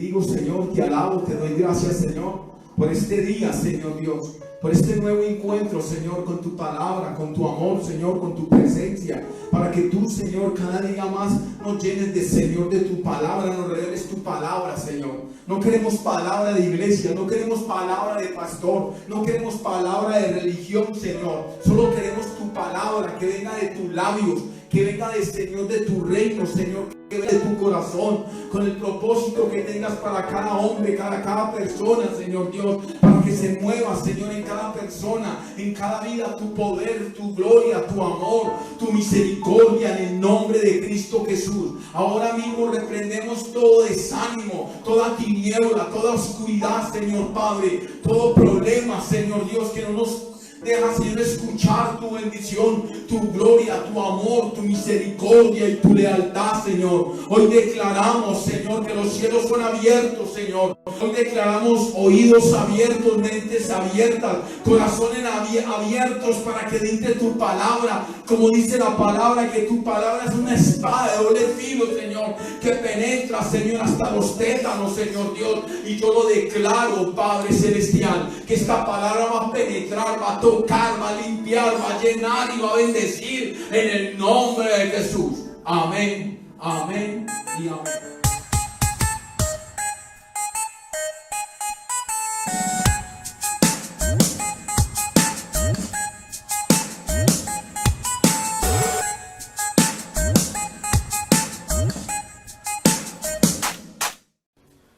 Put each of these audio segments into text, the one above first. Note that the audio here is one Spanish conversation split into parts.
bendigo, Señor, te alabo, te doy gracias, Señor, por este día, Señor Dios, por este nuevo encuentro, Señor, con tu palabra, con tu amor, Señor, con tu presencia, para que tú, Señor, cada día más nos llenes de, Señor, de tu palabra, nos reveles tu palabra, Señor. No queremos palabra de iglesia, no queremos palabra de pastor, no queremos palabra de religión, Señor. Solo queremos tu palabra, que venga de tus labios, que venga del Señor, de tu reino, Señor, que venga de tu corazón, con el propósito que tengas para cada hombre, para cada persona, Señor Dios, para que se mueva, Señor, en cada persona, en cada vida, tu poder, tu gloria, tu amor, tu misericordia, en el nombre de Cristo Jesús. Ahora mismo reprendemos todo desánimo, toda tiniebla, toda oscuridad, Señor Padre, todo problema, Señor Dios, que no nos deja, Señor, escuchar tu bendición, tu gloria, tu amor, tu misericordia y tu lealtad, Señor. Hoy declaramos, Señor, que los cielos son abiertos, Señor. Hoy declaramos oídos abiertos, mentes abiertas, corazones abiertos para que dicte tu palabra. Como dice la palabra, que tu palabra es una espada de doble filo, Señor, que penetra, Señor, hasta los tétanos, Señor Dios. Y yo lo declaro, Padre Celestial, que esta palabra va a penetrar, va a tocar, va a limpiar, va a llenar y va a bendecir en el nombre de Jesús. Amén, amén y amén.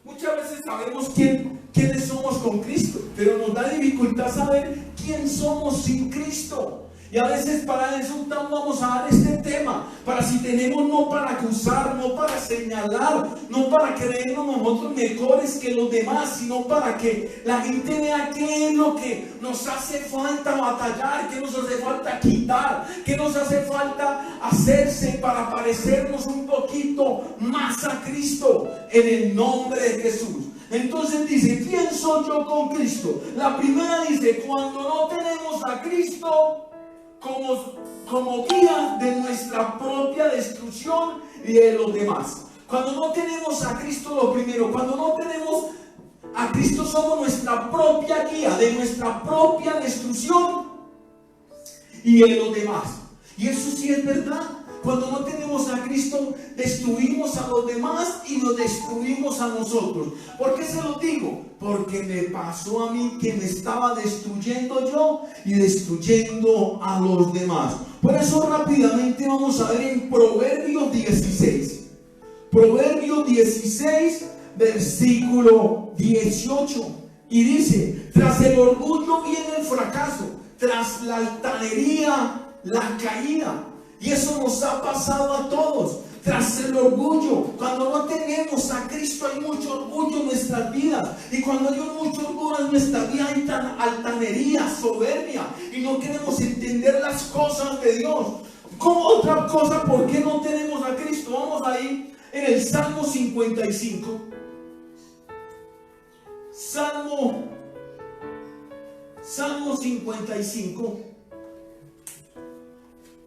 Muchas veces sabemos quiénes somos con Cristo, pero nos da dificultad saber quién somos sin Cristo. Y a veces para eso vamos a dar este tema, para si tenemos, no para acusar, no para señalar, no para creernos nosotros mejores que los demás, sino para que la gente vea qué es lo que nos hace falta batallar, qué nos hace falta quitar, qué nos hace falta hacerse para parecernos un poquito más a Cristo, en el nombre de Jesús. Entonces dice, ¿quién soy yo con Cristo? La primera dice, cuando no tenemos a Cristo como guía de nuestra propia destrucción y de los demás. Cuando no tenemos a Cristo, lo primero, cuando no tenemos a Cristo, somos nuestra propia guía de nuestra propia destrucción y de los demás. Y eso sí es verdad. Cuando no tenemos a Cristo, destruimos a los demás y nos destruimos a nosotros. ¿Por qué se lo digo? Porque me pasó a mí que me estaba destruyendo yo y destruyendo a los demás. Por eso rápidamente vamos a ver en Proverbios 16. Proverbios 16, versículo 18. Y dice, tras el orgullo viene el fracaso, tras la altanería, la caída. Y eso nos ha pasado a todos. Tras el orgullo, cuando no tenemos a Cristo, hay mucho orgullo en nuestras vidas. Y cuando hay mucho orgullo en nuestra vida, hay altanería, soberbia. Y no queremos entender las cosas de Dios. Como otra cosa, ¿por qué no tenemos a Cristo? Vamos ahí en el Salmo 55. Salmo 55.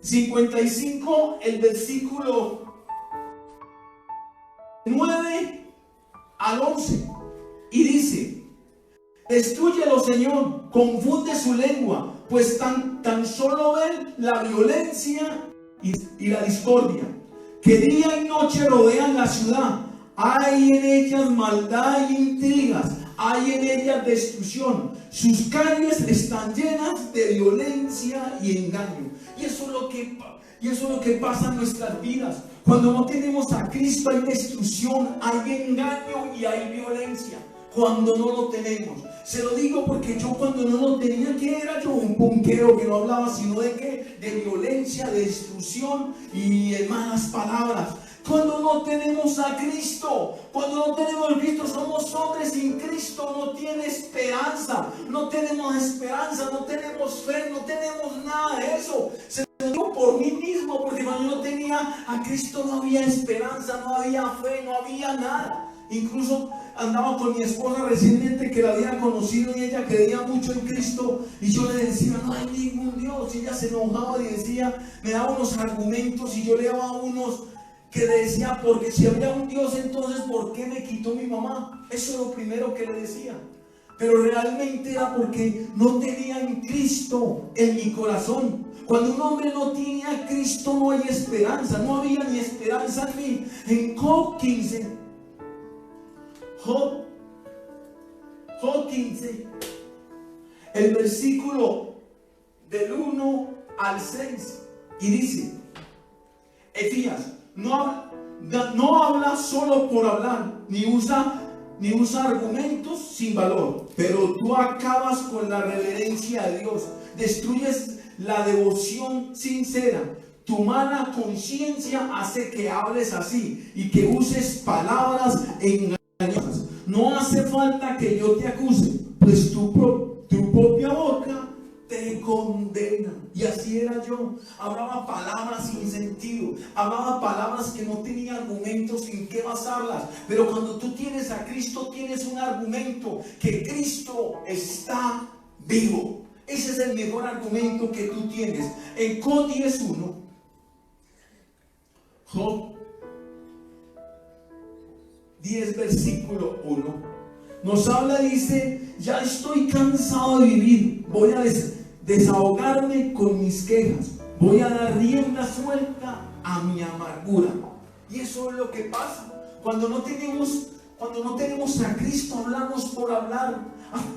55, el versículo 9 al 11. Y dice, destrúyelo, Señor, confunde su lengua, pues tan solo ven la violencia y la discordia, que día y noche rodean la ciudad. Hay en ellas maldad y intrigas, hay en ellas destrucción. Sus calles están llenas de violencia y engaño. Y eso es lo que pasa en nuestras vidas. Cuando no tenemos a Cristo, hay destrucción, hay engaño y hay violencia. Cuando no lo tenemos, se lo digo porque yo cuando no lo tenía, ¿qué era yo? Un punquero que no hablaba sino de qué, de violencia, de destrucción y de malas palabras. Cuando no tenemos a Cristo, cuando no tenemos a Cristo, somos hombres sin Cristo, no tiene esperanza, no tenemos esperanza, no tenemos fe, no tenemos nada de eso. Se lo digo por mí mismo, porque cuando yo no tenía a Cristo no había esperanza, no había fe, no había nada. Incluso andaba con mi esposa recientemente que la había conocido y ella creía mucho en Cristo y yo le decía, no hay ningún Dios, y ella se enojaba y decía, me daba unos argumentos y yo le daba unos que decía, porque si había un Dios, entonces ¿por qué me quitó mi mamá? Eso es lo primero que le decía. Pero realmente era porque no tenía en Cristo en mi corazón. Cuando un hombre no tiene a Cristo, no hay esperanza. No había ni esperanza en mí. En Job 15, Job 15, el versículo del 1 al 6, y dice: Efías no habla solo por hablar, ni usa argumentos sin valor, pero tú acabas con la reverencia a Dios, destruyes la devoción sincera. Tu mala conciencia hace que hables así y que uses palabras engañosas. No hace falta que yo te acuse, pues tu propia boca te condena. Y así era yo. Hablaba palabras sin sentido, hablaba palabras que no tenía argumentos en qué basarlas. Pero cuando tú tienes a Cristo, tienes un argumento: que Cristo está vivo. Ese es el mejor argumento que tú tienes. En Job 10:1, Job 10 versículo 1 nos habla, dice: ya estoy cansado de vivir, voy a desahogarme con mis quejas, voy a dar rienda suelta a mi amargura. Y eso es lo que pasa cuando no tenemos a Cristo. Hablamos por hablar,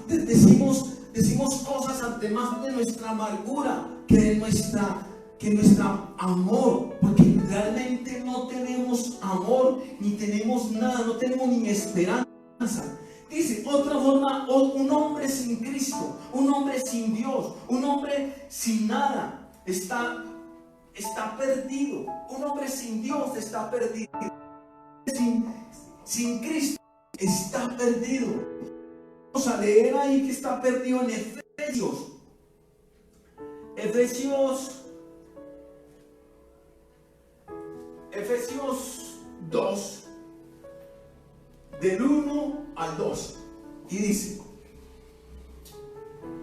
decimos cosas además de nuestra amargura que de nuestra amor, porque realmente no tenemos amor, ni tenemos nada, no tenemos ni esperanza. Dice otra forma: un hombre sin Cristo, un hombre sin Dios, un hombre sin nada, está perdido. Un hombre sin Dios está perdido. Sin Cristo está perdido. Vamos a leer ahí que está perdido en Efesios 2, del 1 al 2, y dice: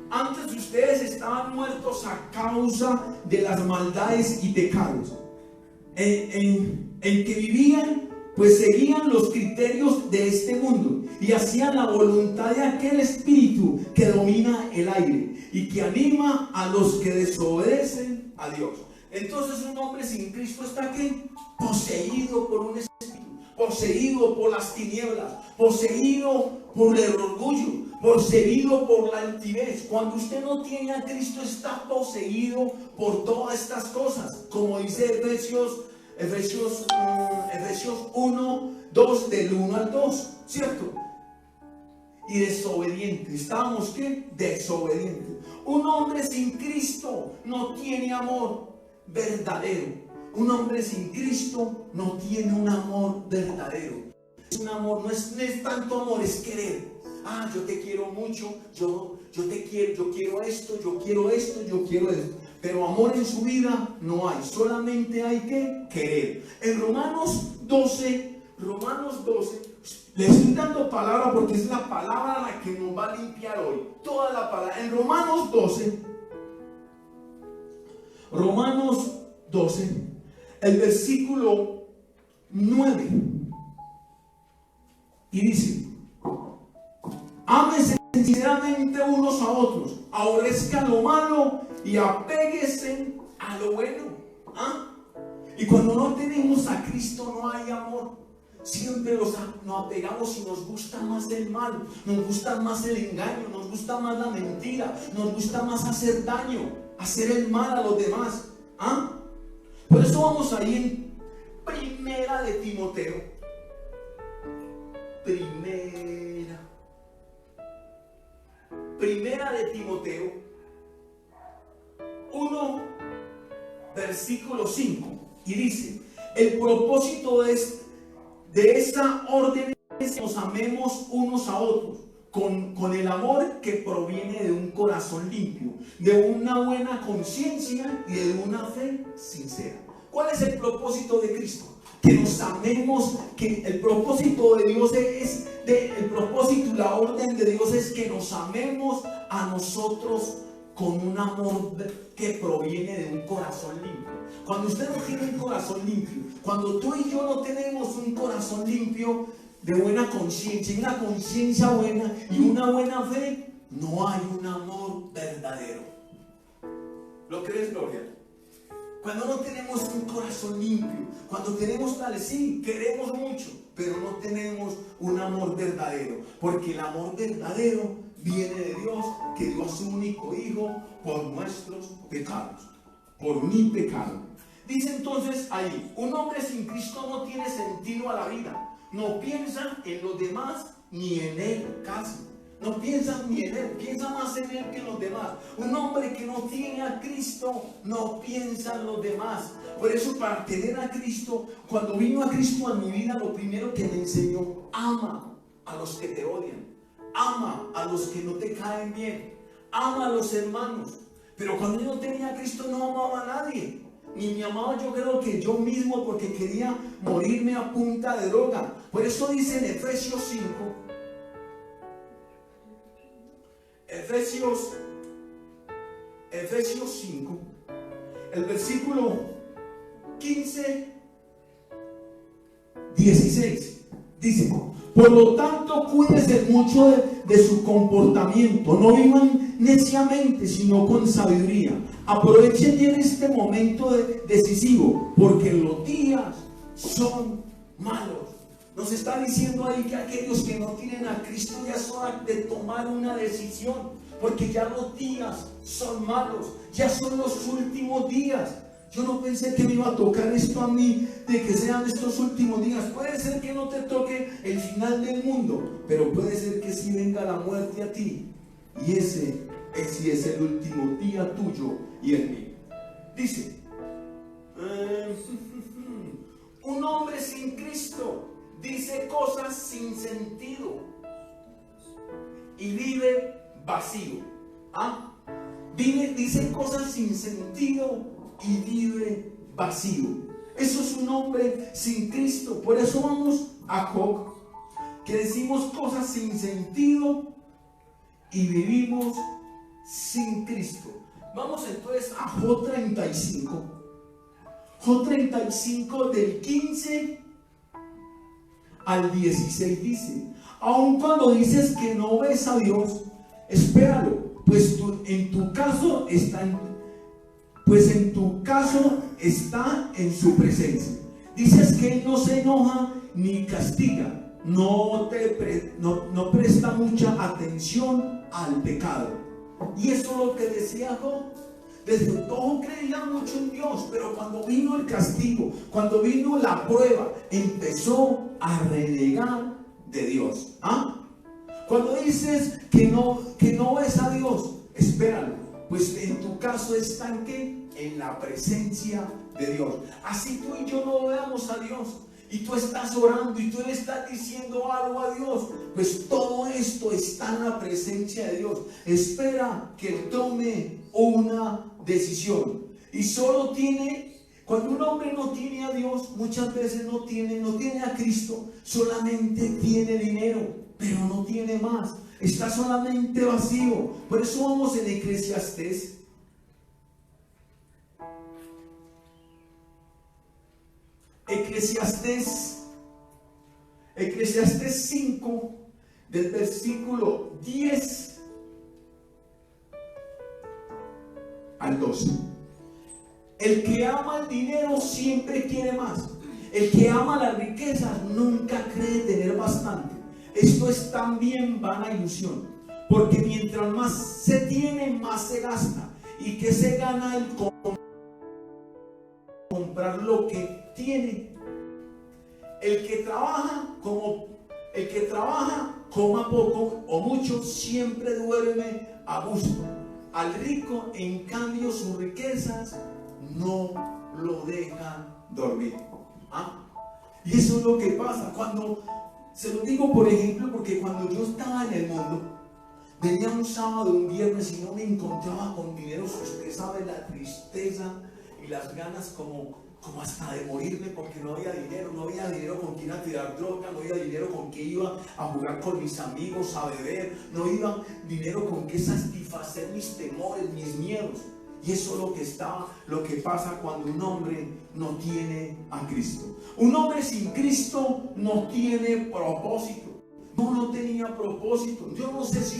antes ustedes estaban muertos a causa de las maldades y pecados en que vivían, pues seguían los criterios de este mundo y hacían la voluntad de aquel espíritu que domina el aire y que anima a los que desobedecen a Dios. Entonces un hombre sin Cristo está ¿qué? Poseído por un espíritu, poseído por las tinieblas, poseído por el orgullo, poseído por la altivez. Cuando usted no tiene a Cristo, está poseído por todas estas cosas, como dice Efesios 1, 2, del 1 al 2, ¿cierto? Y desobediente. Estábamos ¿qué? Desobedientes. Un hombre sin Cristo no tiene amor verdadero. Un hombre sin Cristo no tiene un amor verdadero. Es un amor, no es tanto amor, es querer. Yo te quiero mucho, yo te quiero, yo quiero esto, yo quiero esto, yo quiero esto. Pero amor en su vida no hay, solamente hay que querer. En Romanos 12, le estoy dando palabra porque es la palabra la que nos va a limpiar hoy. Toda la palabra. En Romanos 12, el versículo 9, y dice: ámense sinceramente unos a otros, aborrezcan lo malo y apéguense a lo bueno. Y cuando no tenemos a Cristo no hay amor. Siempre nos apegamos y nos gusta más el mal, nos gusta más el engaño, nos gusta más la mentira, nos gusta más hacer daño, hacer el mal a los demás. Por eso vamos ahí en Primera de Timoteo. Primera de Timoteo 1, versículo 5, y dice: el propósito de esta orden es que nos amemos unos a otros con el amor que proviene de un corazón limpio, de una buena conciencia y de una fe sincera. ¿Cuál es el propósito de Cristo? Que nos amemos, que el propósito de Dios el propósito y la orden de Dios es que nos amemos a nosotros con un amor que proviene de un corazón limpio. Cuando usted no tiene un corazón limpio, cuando tú y yo no tenemos un corazón limpio de buena conciencia, una conciencia buena y una buena fe, no hay un amor verdadero. ¿Lo crees, Gloria? Cuando no tenemos un corazón limpio, cuando tenemos tales, sí, queremos mucho, pero no tenemos un amor verdadero, porque el amor verdadero viene de Dios, que dio a su único Hijo por nuestros pecados, por mi pecado. Dice entonces ahí, un hombre sin Cristo no tiene sentido a la vida, no piensa en los demás ni en él casi. No piensa ni en él, piensa más en él que en los demás. Un hombre que no tiene a Cristo no piensa en los demás. Por eso, para tener a Cristo, cuando vino a Cristo a mi vida, lo primero que me enseñó: ama a los que te odian, ama a los que no te caen bien, ama a los hermanos. Pero cuando yo no tenía a Cristo, no amaba a nadie, ni me amaba, yo creo que yo mismo, porque quería morirme a punta de droga. Por eso dice en Efesios 5, Efesios 5, el versículo 15, 16, dice: por lo tanto, cuídense mucho de su comportamiento, no vivan neciamente, sino con sabiduría. Aprovechen bien este momento decisivo, porque los días son malos. Nos está diciendo ahí que aquellos que no tienen a Cristo ya es hora de tomar una decisión, porque ya los días son malos, ya son los últimos días. Yo no pensé que me iba a tocar esto a mí, de que sean estos últimos días. Puede ser que no te toque el final del mundo, pero puede ser que sí venga la muerte a ti, y ese sí es el último día tuyo y el mío. Dice, un hombre sin Cristo dice cosas sin sentido y vive vacío. Dice cosas sin sentido y vive vacío. Eso es un hombre sin Cristo. Por eso vamos a Job, que decimos cosas sin sentido y vivimos sin Cristo. Vamos entonces a Job 35. Job 35 del 15 al 16 dice: aun cuando dices que no ves a Dios, espéralo, pues en tu caso está en su presencia. Dices que Él no se enoja ni castiga, no presta mucha atención al pecado. Y eso es lo que decía Job. Desde todo creía mucho en Dios, pero cuando vino el castigo, cuando vino la prueba, empezó a renegar de Dios. Cuando dices que no ves a Dios, espéralo, pues en tu caso está en la presencia de Dios. Así tú y yo no veamos a Dios, y tú estás orando y tú le estás diciendo algo a Dios, pues todo esto está en la presencia de Dios. Espera que Él tome una decisión. Y cuando un hombre no tiene a Dios, muchas veces no tiene a Cristo, solamente tiene dinero, pero no tiene más, está solamente vacío. Por eso vamos en Eclesiastés. Eclesiastés 5, del versículo 10 al 12. El que ama el dinero siempre quiere más. El que ama las riquezas nunca cree tener bastante. Esto es también vana ilusión, porque mientras más se tiene, más se gasta. ¿Y que se gana el comprar lo que tiene? El que trabaja, coma poco o mucho, siempre duerme a gusto. Al rico, en cambio, sus riquezas no lo dejan dormir. Y eso es lo que pasa cuando, se lo digo por ejemplo, porque cuando yo estaba en el mundo, venía un sábado, un viernes y no me encontraba con dinero. Usted sabe la tristeza y las ganas como como hasta de morirme porque no había dinero con quien ir a tirar droga, no había dinero con quien iba a jugar con mis amigos, a beber, no había dinero con que satisfacer mis temores, mis miedos. Y eso es lo que pasa cuando un hombre no tiene a Cristo. Un hombre sin Cristo no tiene propósito. No tenía propósito. Yo no sé si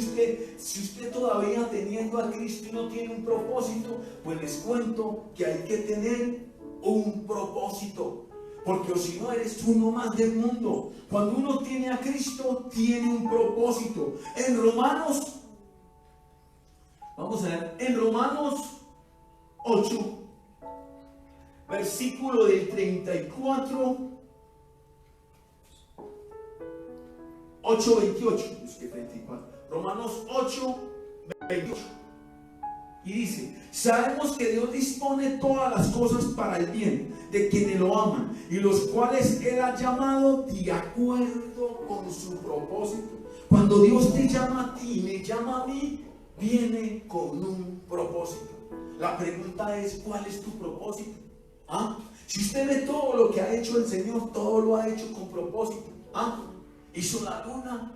usted todavía teniendo a Cristo y no tiene un propósito, pues les cuento que hay que tener un propósito, porque si no eres uno más del mundo. Cuando uno tiene a Cristo, tiene un propósito. En Romanos, vamos a ver, en Romanos 8, versículo del 34, 8:28, es que 34, Romanos 8:28. Y dice: sabemos que Dios dispone todas las cosas para el bien de quienes lo aman, y los cuales Él ha llamado de acuerdo con su propósito. Cuando Dios te llama a ti y me llama a mí, viene con un propósito. La pregunta es: ¿cuál es tu propósito? Si usted ve todo lo que ha hecho el Señor, todo lo ha hecho con propósito. Hizo la luna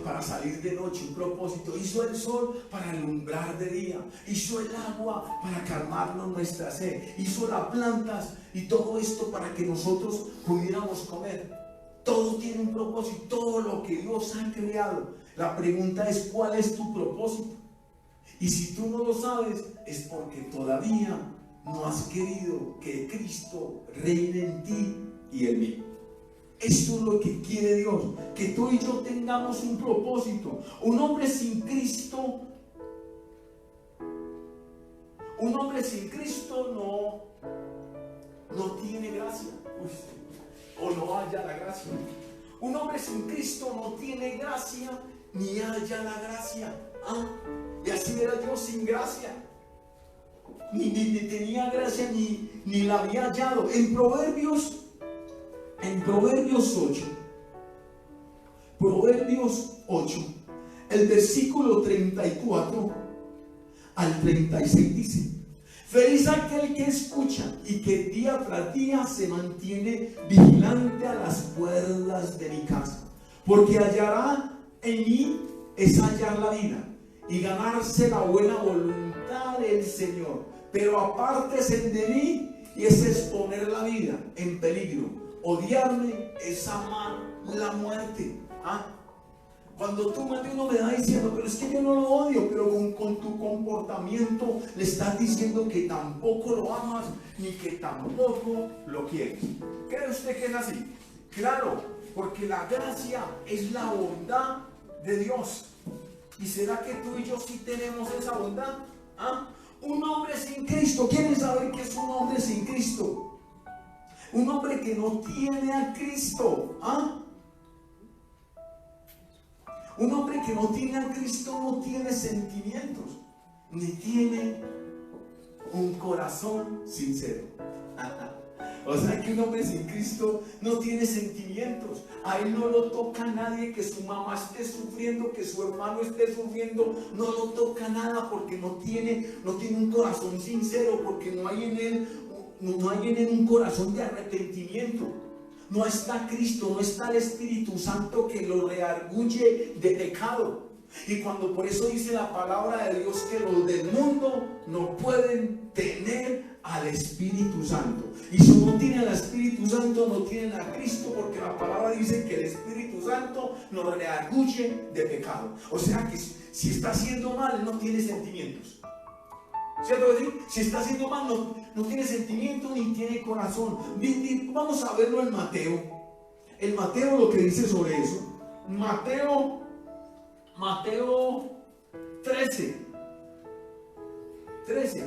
para salir de noche, un propósito. Hizo el sol para alumbrar de día. Hizo el agua para calmarnos nuestra sed. Hizo las plantas y todo esto para que nosotros pudiéramos comer. Todo tiene un propósito, todo lo que Dios ha creado. La pregunta es: ¿cuál es tu propósito? Y si tú no lo sabes, es porque todavía no has querido que Cristo reine en ti y en mí. Esto es lo que quiere Dios, que tú y yo tengamos un propósito. Un hombre sin Cristo no tiene gracia, o no halla la gracia. Un hombre sin Cristo no tiene gracia ni halla la gracia. Y así era yo, sin gracia. Ni tenía gracia ni la había hallado. En Proverbios 8, el versículo 34 al 36 dice: feliz aquel que escucha y que día tras día se mantiene vigilante a las puertas de mi casa, porque hallará en mí es hallar la vida y ganarse la buena voluntad del Señor. Pero apártese de mí, y es exponer la vida en peligro. Odiarme es amar la muerte. Cuando tú uno me da diciendo: pero es que yo no lo odio, pero con tu comportamiento le estás diciendo que tampoco lo amas ni que tampoco lo quieres. ¿Cree usted que es así? Claro, porque la gracia es la bondad de Dios. ¿Y será que tú y yo sí tenemos esa bondad? Un hombre sin Cristo, ¿quieren saber qué es un hombre sin Cristo? Un hombre que no tiene a Cristo. Un hombre que no tiene a Cristo no tiene sentimientos, ni tiene un corazón sincero. O sea que un hombre sin Cristo no tiene sentimientos. A él no lo toca nadie, que su mamá esté sufriendo, que su hermano esté sufriendo. No lo toca nada porque no tiene un corazón sincero, porque no hay en él un corazón de arrepentimiento. No está Cristo, no está el Espíritu Santo que lo reargulle de pecado. Y cuando por eso dice la palabra de Dios que los del mundo no pueden tener al Espíritu Santo. Y si no tienen al Espíritu Santo, no tienen a Cristo, porque la palabra dice que el Espíritu Santo nos reargulle de pecado. O sea que si está haciendo mal, no tiene sentimientos. ¿Cierto? Si está haciendo mal, no tiene sentimiento ni tiene corazón. Vamos a verlo en Mateo. En Mateo lo que dice sobre eso. Mateo 13,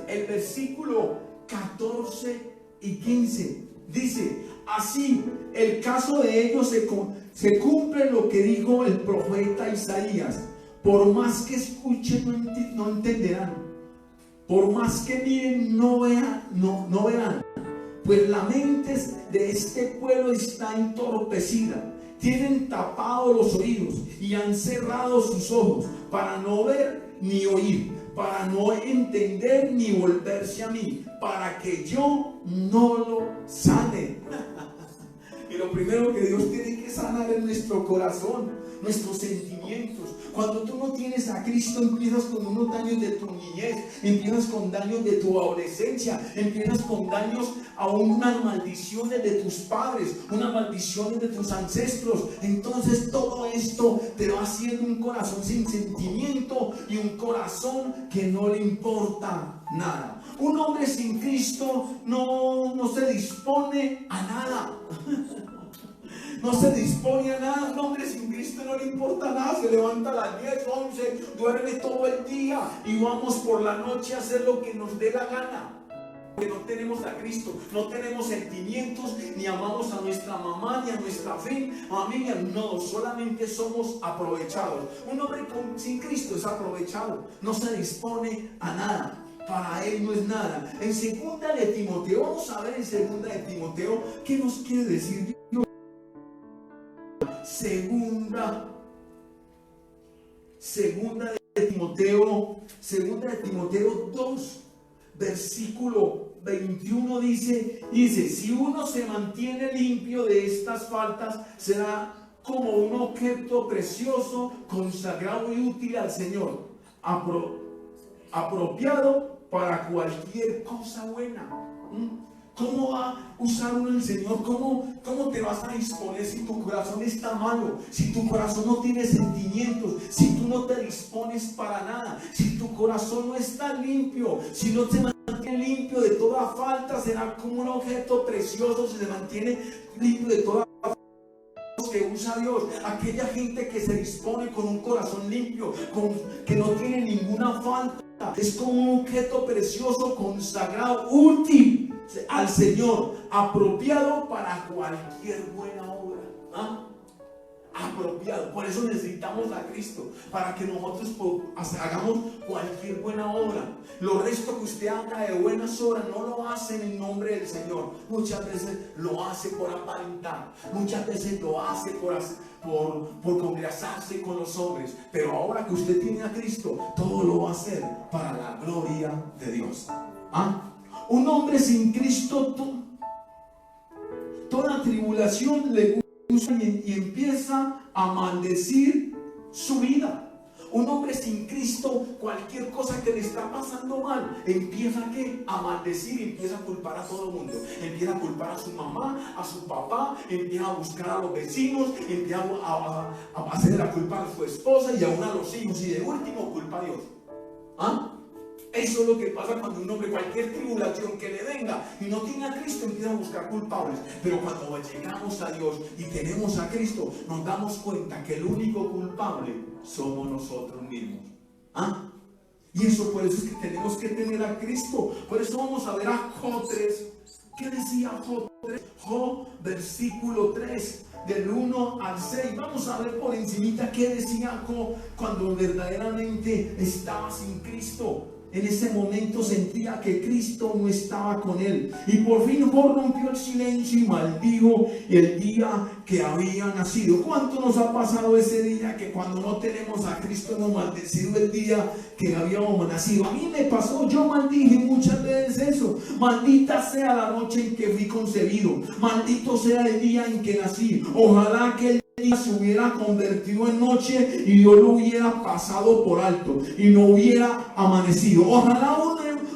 el versículo 14 y 15 dice: así el caso de ellos se cumple lo que dijo el profeta Isaías: por más que escuchen no entenderán, por más que miren no verán, pues la mente de este pueblo está entorpecida. Tienen tapados los oídos y han cerrado sus ojos para no ver ni oír, para no entender ni volverse a mí, para que yo no lo sane. Y lo primero que Dios tiene que sanar es nuestro corazón, nuestros sentimientos. Cuando tú no tienes a Cristo, empiezas con unos daños de tu niñez, empiezas con daños de tu adolescencia, empiezas con daños a unas maldiciones de tus padres, unas maldiciones de tus ancestros. Entonces todo esto te va haciendo un corazón sin sentimiento y un corazón que no le importa nada. Un hombre sin Cristo no se dispone a nada. No se dispone a nada. Un hombre sin Cristo no le importa nada. Se levanta a las 10, 11, duerme todo el día y vamos por la noche a hacer lo que nos dé la gana. Porque no tenemos a Cristo, no tenemos sentimientos, ni amamos a nuestra mamá, ni a nuestra familia. No, solamente somos aprovechados. Un hombre sin Cristo es aprovechado, no se dispone a nada. Para él no es nada. En 2 de Timoteo, vamos a ver en 2 de Timoteo qué nos quiere decir Dios. Segunda de Timoteo 2, versículo 21 dice, si uno se mantiene limpio de estas faltas, será como un objeto precioso, consagrado y útil al Señor, apropiado para cualquier cosa buena. ¿Cómo va a usar uno el Señor? ¿Cómo te vas a disponer si tu corazón está malo? Si tu corazón no tiene sentimientos, si tú no te dispones para nada, si tu corazón no está limpio, si no se mantiene limpio de toda falta, será como un objeto precioso si se mantiene limpio de toda falta que usa Dios. Aquella gente que se dispone con un corazón limpio, que no tiene ninguna falta, es como un objeto precioso, consagrado, útil al Señor, apropiado para cualquier buena obra. Apropiado. Por eso necesitamos a Cristo, para que nosotros hagamos cualquier buena obra. Lo resto que usted haga de buenas obras no lo hace en el nombre del Señor. Muchas veces lo hace por aparentar, muchas veces lo hace por congregarse con los hombres. Pero ahora que usted tiene a Cristo, todo lo va a hacer para la gloria de Dios. Un hombre sin Cristo, toda tribulación le gusta y empieza a maldecir su vida. Un hombre sin Cristo, cualquier cosa que le está pasando mal, empieza a maldecir, empieza a culpar a todo el mundo. Empieza a culpar a su mamá, a su papá, empieza a buscar a los vecinos, empieza a hacer la culpa a su esposa y aún a los hijos, y de último culpa a Dios. Eso es lo que pasa cuando un hombre, cualquier tribulación que le venga y no tiene a Cristo, empieza a buscar culpables. Pero cuando llegamos a Dios y tenemos a Cristo, nos damos cuenta que el único culpable somos nosotros mismos. Y eso, por eso es que tenemos que tener a Cristo. Por eso vamos a ver a Job 3. ¿Qué decía Job 3? Job, versículo 3, del 1 al 6. Vamos a ver por encimita qué decía Job cuando verdaderamente estaba sin Cristo. En ese momento sentía que Cristo no estaba con él. Y por fin Job rompió el silencio y maldijo el día que había nacido. ¿Cuánto nos ha pasado ese día que cuando no tenemos a Cristo hemos maldecido el día que habíamos nacido? A mí me pasó, yo maldije muchas veces eso. Maldita sea la noche en que fui concebido. Maldito sea el día en que nací. Ojalá que el día se hubiera convertido en noche y yo lo hubiera pasado por alto y no hubiera amanecido. Ojalá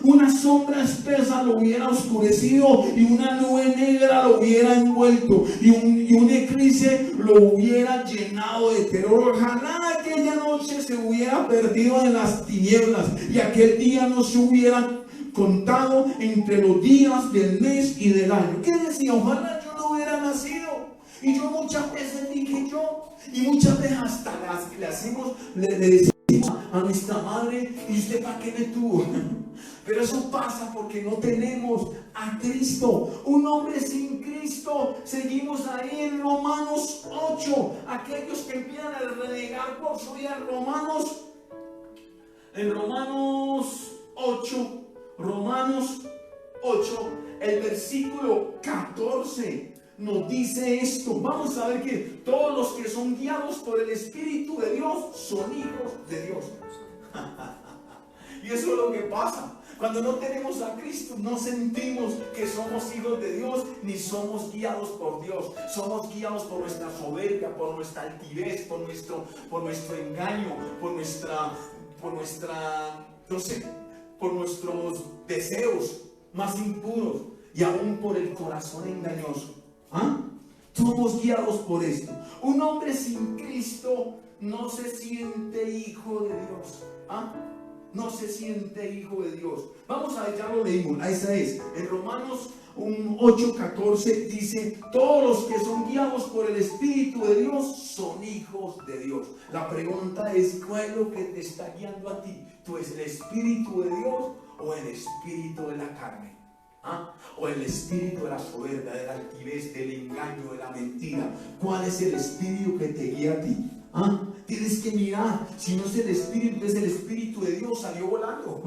una sombra espesa lo hubiera oscurecido y una nube negra lo hubiera envuelto y un eclipse lo hubiera llenado de terror. Ojalá aquella noche se hubiera perdido en las tinieblas y aquel día no se hubiera contado entre los días del mes y del año. ¿Qué decía? Ojalá yo no hubiera nacido. Y yo muchas veces dije y muchas veces hasta le decimos a nuestra madre, ¿y usted para qué me tuvo? Pero eso pasa porque no tenemos a Cristo. Un hombre sin Cristo, seguimos ahí en Romanos 8. Aquellos que empiezan a renegar por su vida, en Romanos 8, el versículo 14. Nos dice esto. Vamos a ver que todos los que son guiados por el Espíritu de Dios son hijos de Dios. Y eso es lo que pasa. Cuando no tenemos a Cristo, no sentimos que somos hijos de Dios, ni somos guiados por Dios. Somos guiados por nuestra soberbia, por nuestra altivez, por nuestro engaño, por nuestros deseos más impuros y aún por el corazón engañoso. Somos guiados por esto. Un hombre sin Cristo no se siente hijo de Dios. No se siente hijo de Dios. Vamos a ver, ya lo leímos. Esa es. En Romanos 8:14 dice: todos los que son guiados por el Espíritu de Dios son hijos de Dios. La pregunta es: ¿cuál es lo que te está guiando a ti? ¿Tú es el Espíritu de Dios o el espíritu de la carne? O el espíritu de la soberbia, de la altivez, del engaño, de la mentira. ¿Cuál es el espíritu que te guía a ti? Tienes que mirar. Si no es el espíritu, es el Espíritu de Dios, salió volando.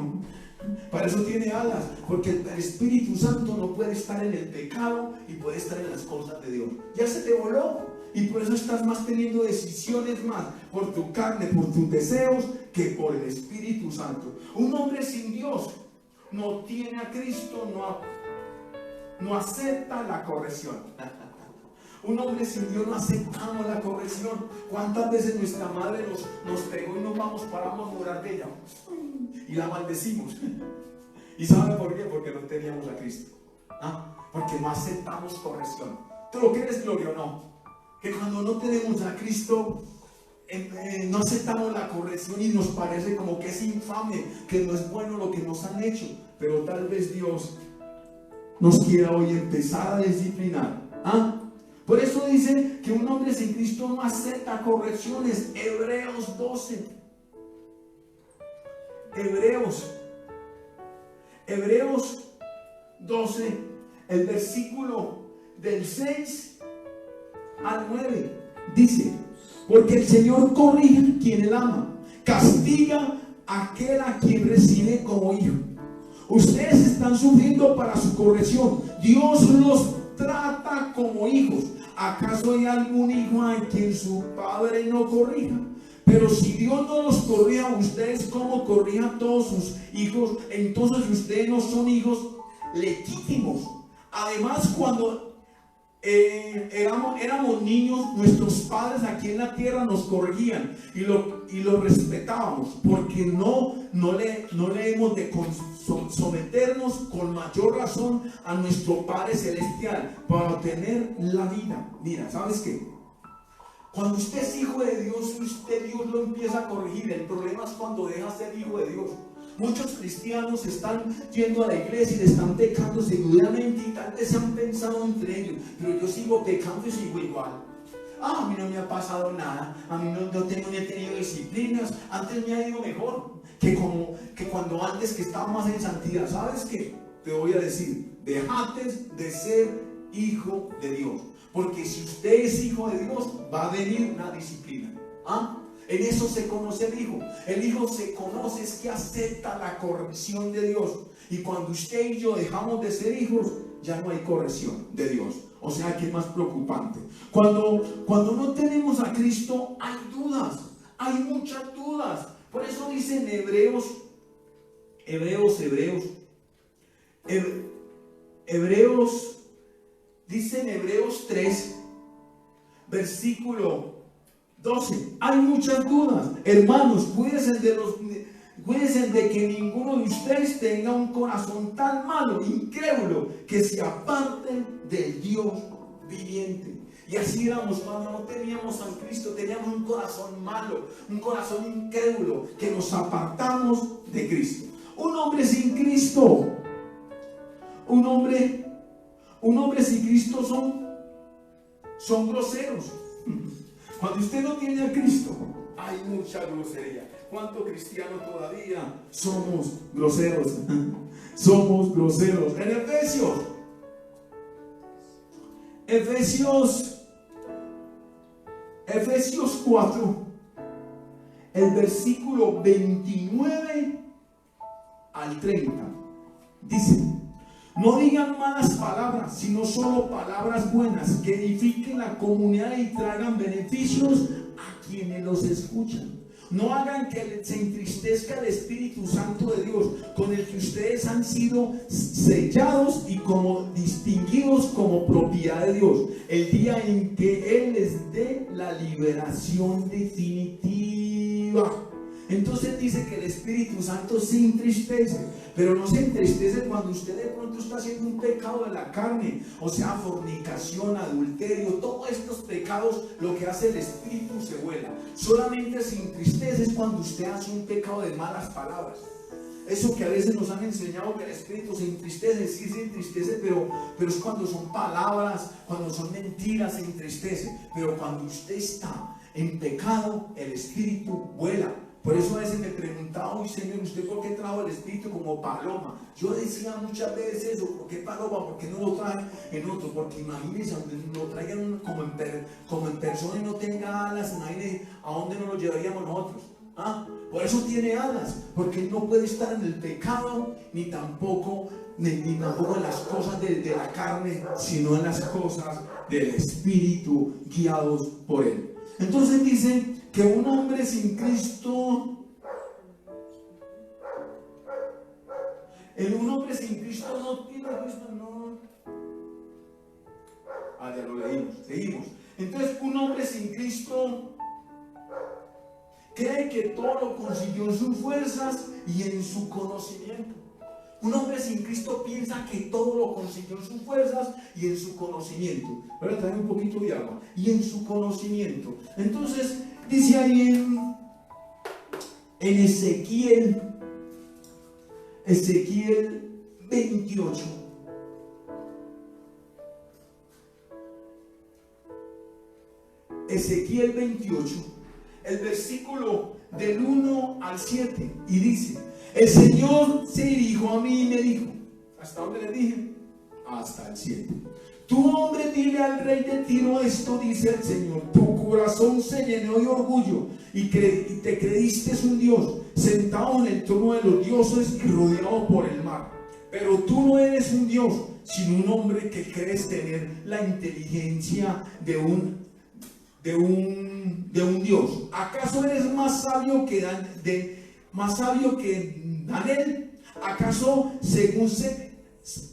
Para eso tiene alas, porque el Espíritu Santo no puede estar en el pecado y puede estar en las cosas de Dios. Ya se te voló, y por eso estás más teniendo decisiones más por tu carne, por tus deseos, que por el Espíritu Santo. Un hombre sin Dios no tiene a Cristo, no acepta la corrección. Un hombre sin Dios no aceptamos la corrección. ¿Cuántas veces nuestra madre nos pegó y paramos a orar de ella y la maldecimos? ¿Y sabe por qué? Porque no teníamos a Cristo. Porque no aceptamos corrección. ¿Tú lo crees, Gloria, o no? Que cuando no tenemos a Cristo, no aceptamos la corrección y nos parece como que es infame, que no es bueno lo que nos han hecho. Pero tal vez Dios nos quiera hoy empezar a disciplinar. Por eso dice que un hombre sin Cristo no acepta correcciones. Hebreos 12. Hebreos 12, el versículo del 6 al 9. Dice: porque el Señor corrige a quien Él ama, castiga a aquel a quien recibe como hijo. Ustedes están sufriendo para su corrección. Dios los trata como hijos. ¿Acaso hay algún hijo a quien su padre no corrija? Pero si Dios no los corrija a ustedes, ¿cómo corrija a todos sus hijos? Entonces ustedes no son hijos legítimos. Además, cuando éramos niños, nuestros padres aquí en la tierra nos corregían y lo respetábamos, porque no le hemos de someternos con mayor razón a nuestro Padre Celestial para obtener la vida. Mira, ¿sabes qué? Cuando usted es hijo de Dios, Dios lo empieza a corregir. El problema es cuando deja ser hijo de Dios. Muchos cristianos están yendo a la iglesia y le están pecando seguramente, y tal vez han pensado entre ellos: pero yo sigo pecando y sigo igual. A mí no me ha pasado nada, a mí no he tenido disciplinas, antes me ha ido mejor que cuando antes que estaba más en santidad. ¿Sabes qué? Te voy a decir: dejate de ser hijo de Dios, porque si usted es hijo de Dios, va a venir una disciplina. En eso se conoce el hijo. El hijo se conoce es que acepta la corrección de Dios. Y cuando usted y yo dejamos de ser hijos, ya no hay corrección de Dios. O sea, que es más preocupante. Cuando no tenemos a Cristo, hay dudas. Hay muchas dudas. Por eso dice en Hebreos 3, versículo 12. Hay muchas dudas. Hermanos, cuídense de que ninguno de ustedes tenga un corazón tan malo, incrédulo, que se aparte del Dios viviente. Y así éramos cuando no teníamos a Cristo. Teníamos un corazón malo, un corazón incrédulo, que nos apartamos de Cristo. Un hombre sin Cristo, un hombre sin Cristo son groseros. Cuando usted no tiene a Cristo, hay mucha grosería. ¿Cuántos cristianos todavía somos groseros? Somos groseros. En Efesios 4, el versículo 29 al 30, dice: no digan malas palabras, sino solo palabras buenas, que edifiquen la comunidad y traigan beneficios a quienes los escuchan. no hagan que se entristezca el Espíritu Santo de Dios, con el que ustedes han sido sellados y como distinguidos como propiedad de Dios, el día en que Él les dé la liberación definitiva. Entonces dice que el Espíritu Santo se entristece, pero no se entristece cuando usted de pronto está haciendo un pecado de la carne, o sea, fornicación, adulterio, todos estos pecados. Lo que hace el Espíritu se vuela. Solamente se entristece es cuando usted hace un pecado de malas palabras. Eso que a veces nos han enseñado que el Espíritu se entristece, sí se entristece, pero es cuando son palabras, cuando son mentiras, se entristece. Pero cuando usted está en pecado, el Espíritu vuela. Por eso a veces me preguntaba, uy Señor, ¿usted por qué trajo el Espíritu como paloma? Yo decía muchas veces eso, ¿por qué paloma? ¿Por qué no lo trae en otro? Porque imagínense, aunque lo traigan como en persona y no tenga alas, imagínense a dónde nos lo llevaríamos nosotros. ¿Ah? Por eso tiene alas, porque no puede estar en el pecado, ni tampoco en las cosas de la carne, sino en las cosas del Espíritu, guiados por Él. Entonces dice que un hombre sin Cristo, un hombre sin Cristo no tiene Cristo, no. Ya lo leímos, seguimos. Entonces, un hombre sin Cristo cree que todo lo consiguió en sus fuerzas y en su conocimiento. Un hombre sin Cristo piensa que todo lo consiguió en sus fuerzas y en su conocimiento. Ahora trae un poquito de agua. Y en su conocimiento. Entonces, dice ahí en Ezequiel 28. Ezequiel 28, el versículo del 1 al 7, y dice: el Señor se dirigió a mí y me dijo, ¿hasta dónde le dije? Hasta el 7. Tú, hombre, dile al rey de Tiro esto, dice el Señor: tu corazón se llenó de orgullo y te creíste un Dios, sentado en el trono de los dioses y rodeado por el mar. Pero tú no eres un Dios, sino un hombre que crees tener la inteligencia de un Dios. ¿Acaso eres más sabio que Daniel?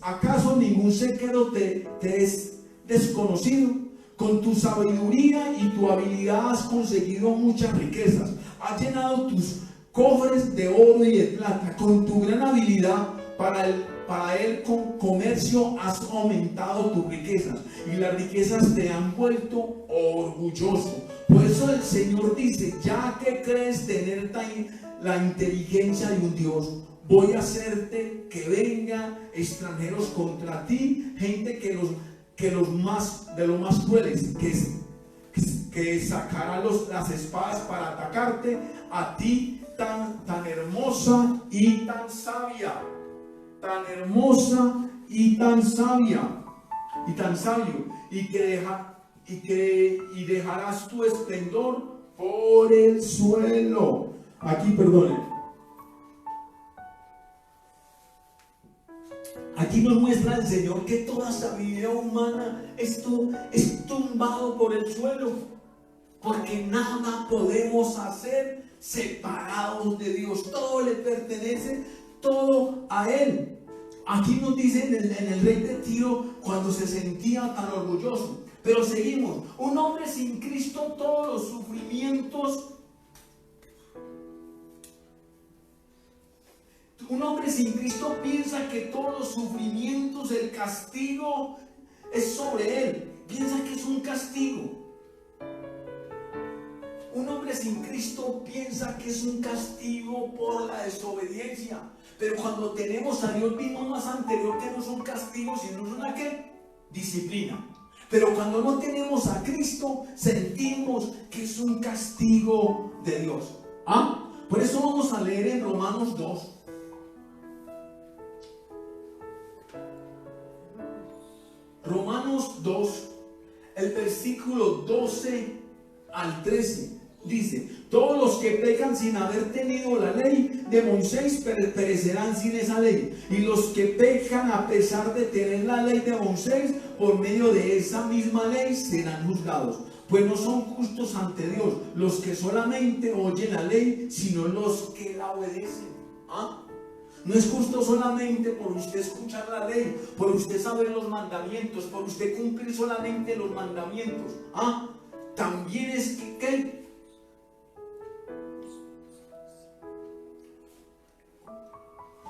¿Acaso ningún secreto te es desconocido? Con tu sabiduría y tu habilidad has conseguido muchas riquezas. Has llenado tus cofres de oro y de plata. Con tu gran habilidad para el comercio has aumentado tus riquezas, y las riquezas te han vuelto orgulloso. Por eso el Señor dice: ya que crees tener la inteligencia de un Dios, voy a hacerte que vengan extranjeros contra ti, gente que los más crueles, que sacará las espadas para atacarte, a ti tan hermosa y tan sabia, tan hermosa y tan sabia y tan sabio, y dejarás tu esplendor por el suelo. Aquí, perdone. Aquí nos muestra el Señor que toda sabiduría humana es tumbado por el suelo, porque nada podemos hacer separados de Dios. Todo le pertenece, todo a Él. Aquí nos dice en el rey de Tiro, cuando se sentía tan orgulloso. Pero seguimos: un hombre sin Cristo, todos los sufrimientos. Un hombre sin Cristo piensa que todos los sufrimientos, el castigo es sobre él. Piensa que es un castigo. Un hombre sin Cristo piensa que es un castigo por la desobediencia. Pero cuando tenemos a Dios, vimos más anterior que no es un castigo, sino es una ¿qué? Disciplina. Pero cuando no tenemos a Cristo, sentimos que es un castigo de Dios. Por eso vamos a leer en Romanos 2. Romanos 2, el versículo 12 al 13, dice: todos los que pecan sin haber tenido la ley de Moisés perecerán sin esa ley, y los que pecan a pesar de tener la ley de Moisés, por medio de esa misma ley serán juzgados. Pues no son justos ante Dios los que solamente oyen la ley, sino los que la obedecen. ¿Ah? No es justo solamente por usted escuchar la ley, por usted saber los mandamientos, por usted cumplir solamente los mandamientos. ¿Ah? También es que ¿qué?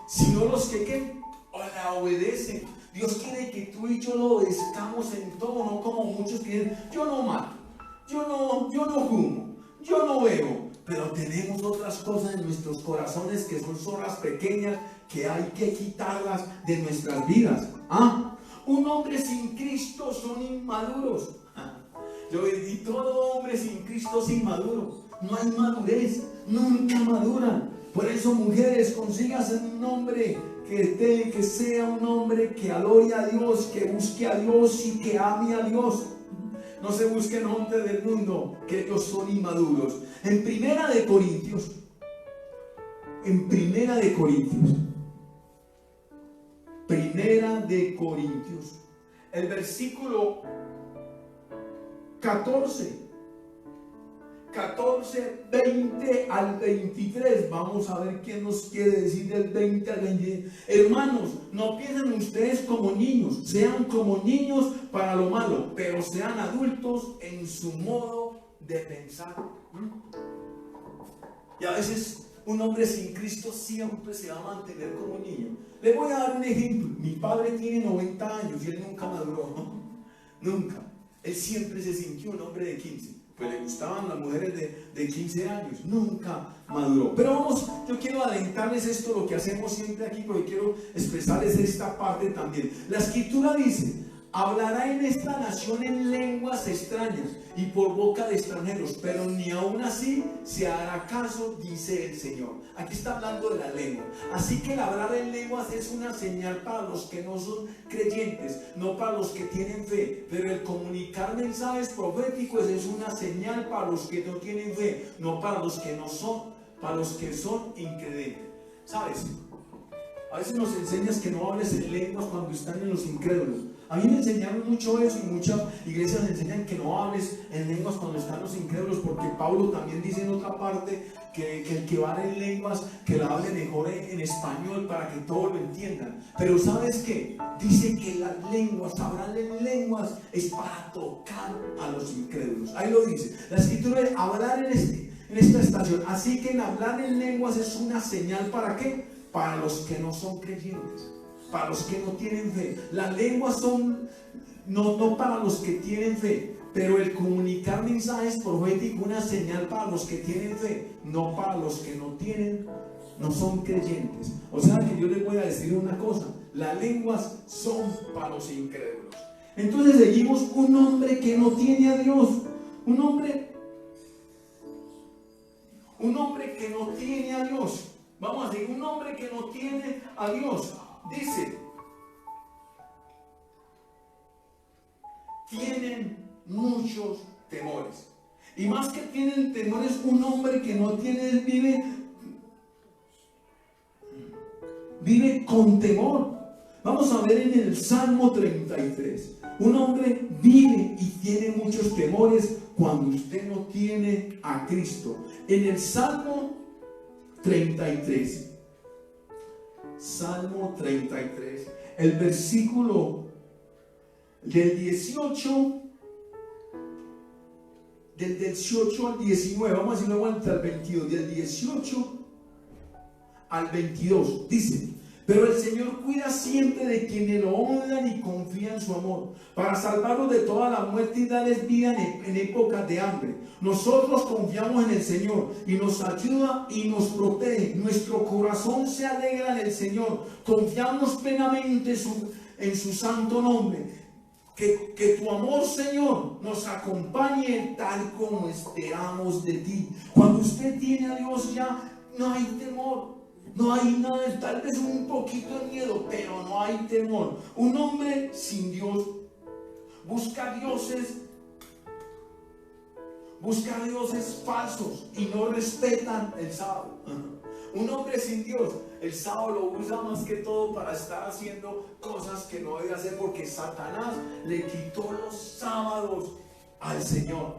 Sino los que ¿qué? O la obedecen. Dios quiere que tú y yo lo obedezcamos en todo, no como muchos que dicen, yo no mato, yo no fumo, yo no bebo. Pero tenemos otras cosas en nuestros corazones que son zorras pequeñas que hay que quitarlas de nuestras vidas. ¿Ah? Un hombre sin Cristo son inmaduros. Y todo hombre sin Cristo es inmaduro. No hay madurez, nunca maduran. Por eso, mujeres, consíganse un hombre que sea un hombre que adore a Dios, que busque a Dios y que ame a Dios. No se busquen hombres del mundo, que ellos son inmaduros. En Primera de Corintios, el versículo 14, 20 al 23. Vamos a ver qué nos quiere decir del 20 al 23. Hermanos, no piensen ustedes como niños, sean como niños para lo malo, pero sean adultos en su modo de pensar. Y a veces un hombre sin Cristo siempre se va a mantener como niño. Les voy a dar un ejemplo. Mi padre tiene 90 años y él nunca maduró. Nunca. Él siempre se sintió un hombre de 15. Pues le gustaban las mujeres de 15 años, nunca maduró. Pero vamos, yo quiero alentarles esto, lo que hacemos siempre aquí, porque quiero expresarles esta parte también. La escritura dice, hablará en esta nación en lenguas extrañas y por boca de extranjeros, pero ni aún así se hará caso, dice el Señor. Aquí está hablando de la lengua. Así que el hablar en lenguas es una señal para los que no son creyentes, no para los que tienen fe. Pero el comunicar mensajes proféticos es una señal para los que no tienen fe, no para los que no son, para los que son incrédulos. ¿Sabes? A veces nos enseñas que no hables en lenguas cuando están en los incrédulos. A mí me enseñaron mucho eso y muchas iglesias enseñan que no hables en lenguas cuando están los incrédulos, porque Pablo también dice en otra parte que el que va en lenguas, que la hable mejor en español para que todos lo entiendan. Pero ¿sabes qué? Dice que las lenguas, hablar en lenguas es para tocar a los incrédulos. Ahí lo dice. La escritura es hablar en esta estación. Así que el hablar en lenguas es una señal ¿para qué? Para los que no son creyentes, para los que no tienen fe. Las lenguas son no para los que tienen fe, pero el comunicar mensajes proféticos una señal para los que tienen fe, no para los que no son creyentes. O sea que yo les voy a decir una cosa, las lenguas son para los incrédulos. Entonces seguimos, un hombre que no tiene a Dios, un hombre que no tiene a Dios. Vamos a decir, un hombre que no tiene a Dios, dice, tienen muchos temores. Y más que tienen temores, un hombre que no tiene, vive con temor. Vamos a ver en el Salmo 33. Un hombre vive y tiene muchos temores cuando usted no tiene a Cristo. En el Salmo 33, Salmo 33, el versículo del 18 al 19, vamos a decirlo aguanta al 22, del 18 al 22, dice: pero el Señor cuida siempre de quienes lo honran y confían en su amor, para salvarlos de toda la muerte y darles vida en épocas de hambre. Nosotros confiamos en el Señor y nos ayuda y nos protege. Nuestro corazón se alegra en el Señor. Confiamos plenamente en su santo nombre. Que tu amor, Señor, nos acompañe tal como esperamos de ti. Cuando usted tiene a Dios ya no hay temor. No hay nada, tal vez un poquito de miedo, pero no hay temor. Un hombre sin Dios busca dioses falsos y no respetan el sábado. Un hombre sin Dios, el sábado lo usa más que todo para estar haciendo cosas que no debe hacer, porque Satanás le quitó los sábados al Señor.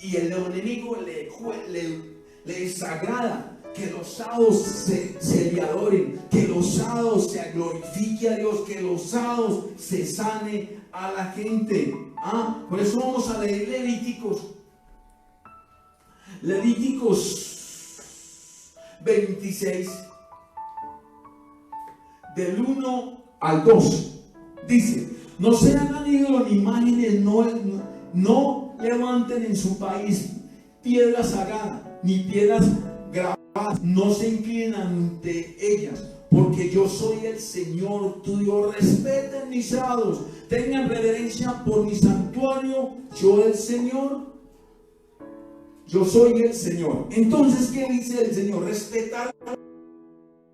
Y el enemigo le desagrada que los sábados se le adoren, que los sábados se glorifique a Dios, que los sábados se sane a la gente. Por eso vamos a leer Levíticos 26, del 1 al 2. Dice: no se hagan ídolos ni imágenes, no levanten en su país piedras sagradas ni piedras grabadas, no se inclinen ante ellas, porque yo soy el Señor tu Dios. Respeten mis sábados, tengan reverencia por mi santuario, yo el Señor, yo soy el Señor. Entonces, ¿qué dice el Señor? Respetar.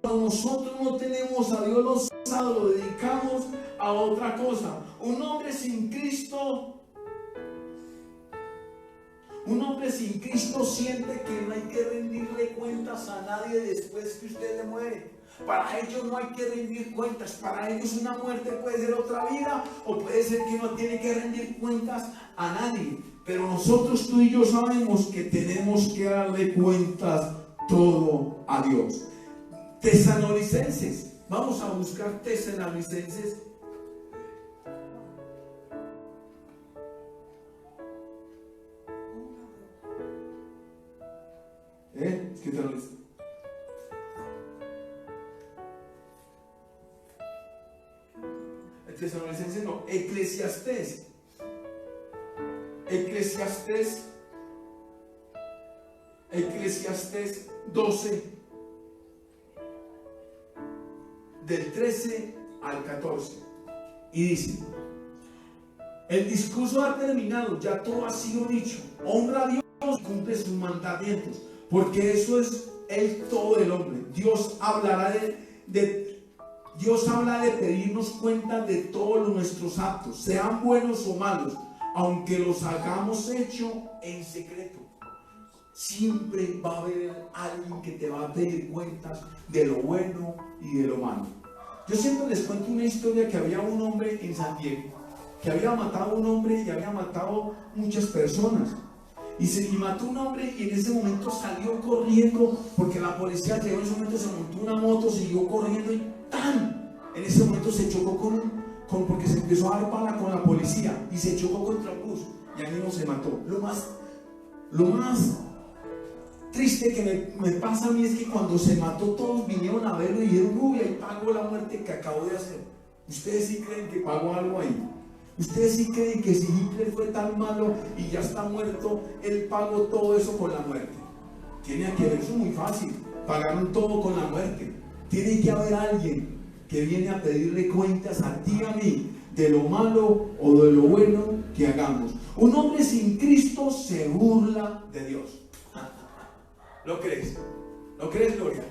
Nosotros no tenemos a Dios los sábados, lo dedicamos a otra cosa. Un hombre sin Cristo siente que no hay que rendirle cuentas a nadie después que usted le muere. Para ellos no hay que rendir cuentas. Para ellos una muerte puede ser otra vida, o puede ser que no tiene que rendir cuentas a nadie. Pero nosotros, tú y yo, sabemos que tenemos que darle cuentas todo a Dios. Tesalonicenses, vamos a buscar Tesalonicenses. ¿Qué tal es? Tesalonicenses no, Eclesiastés 12, del 13 al 14. Y dice: el discurso ha terminado, ya todo ha sido dicho. Honra a Dios y cumple sus mandamientos, porque eso es el todo del hombre. Dios habla de pedirnos cuenta de todos nuestros actos, sean buenos o malos, aunque los hagamos hecho en secreto. Siempre va a haber alguien que te va a pedir cuentas de lo bueno y de lo malo. Yo siempre les cuento una historia, que había un hombre en San Diego que había matado a un hombre y había matado muchas personas. Y mató a un hombre, y en ese momento salió corriendo, porque la policía llegó. En ese momento se montó una moto, siguió corriendo y ¡tan! En ese momento se chocó porque se empezó a dar pala con la policía y se chocó contra el bus y ahí mismo se mató. Lo más triste que me pasa a mí es que cuando se mató, todos vinieron a verlo y dijeron: uy, ahí pagó la muerte que acabó de hacer. ¿Ustedes sí creen que pagó algo ahí? ¿Ustedes sí creen que si Hitler fue tan malo y ya está muerto, él pagó todo eso con la muerte? Tiene que ver, eso muy fácil. Pagaron todo con la muerte. Tiene que haber alguien que viene a pedirle cuentas a ti y a mí de lo malo o de lo bueno que hagamos. Un hombre sin Cristo se burla de Dios. ¿Lo crees? ¿Lo crees, Gloria?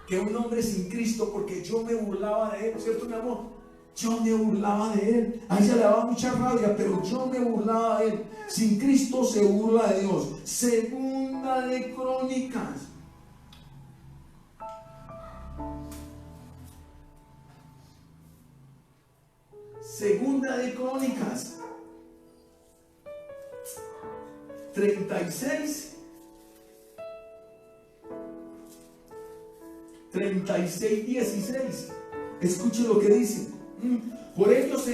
Que un hombre sin Cristo, porque yo me burlaba de él, ¿cierto, mi amor? Yo me burlaba de él. A ella le daba mucha rabia, pero yo me burlaba de él. Sin Cristo se burla de Dios. Segunda de Crónicas. Segunda de Crónicas 36, 16. Escuche lo que dice. Por ellos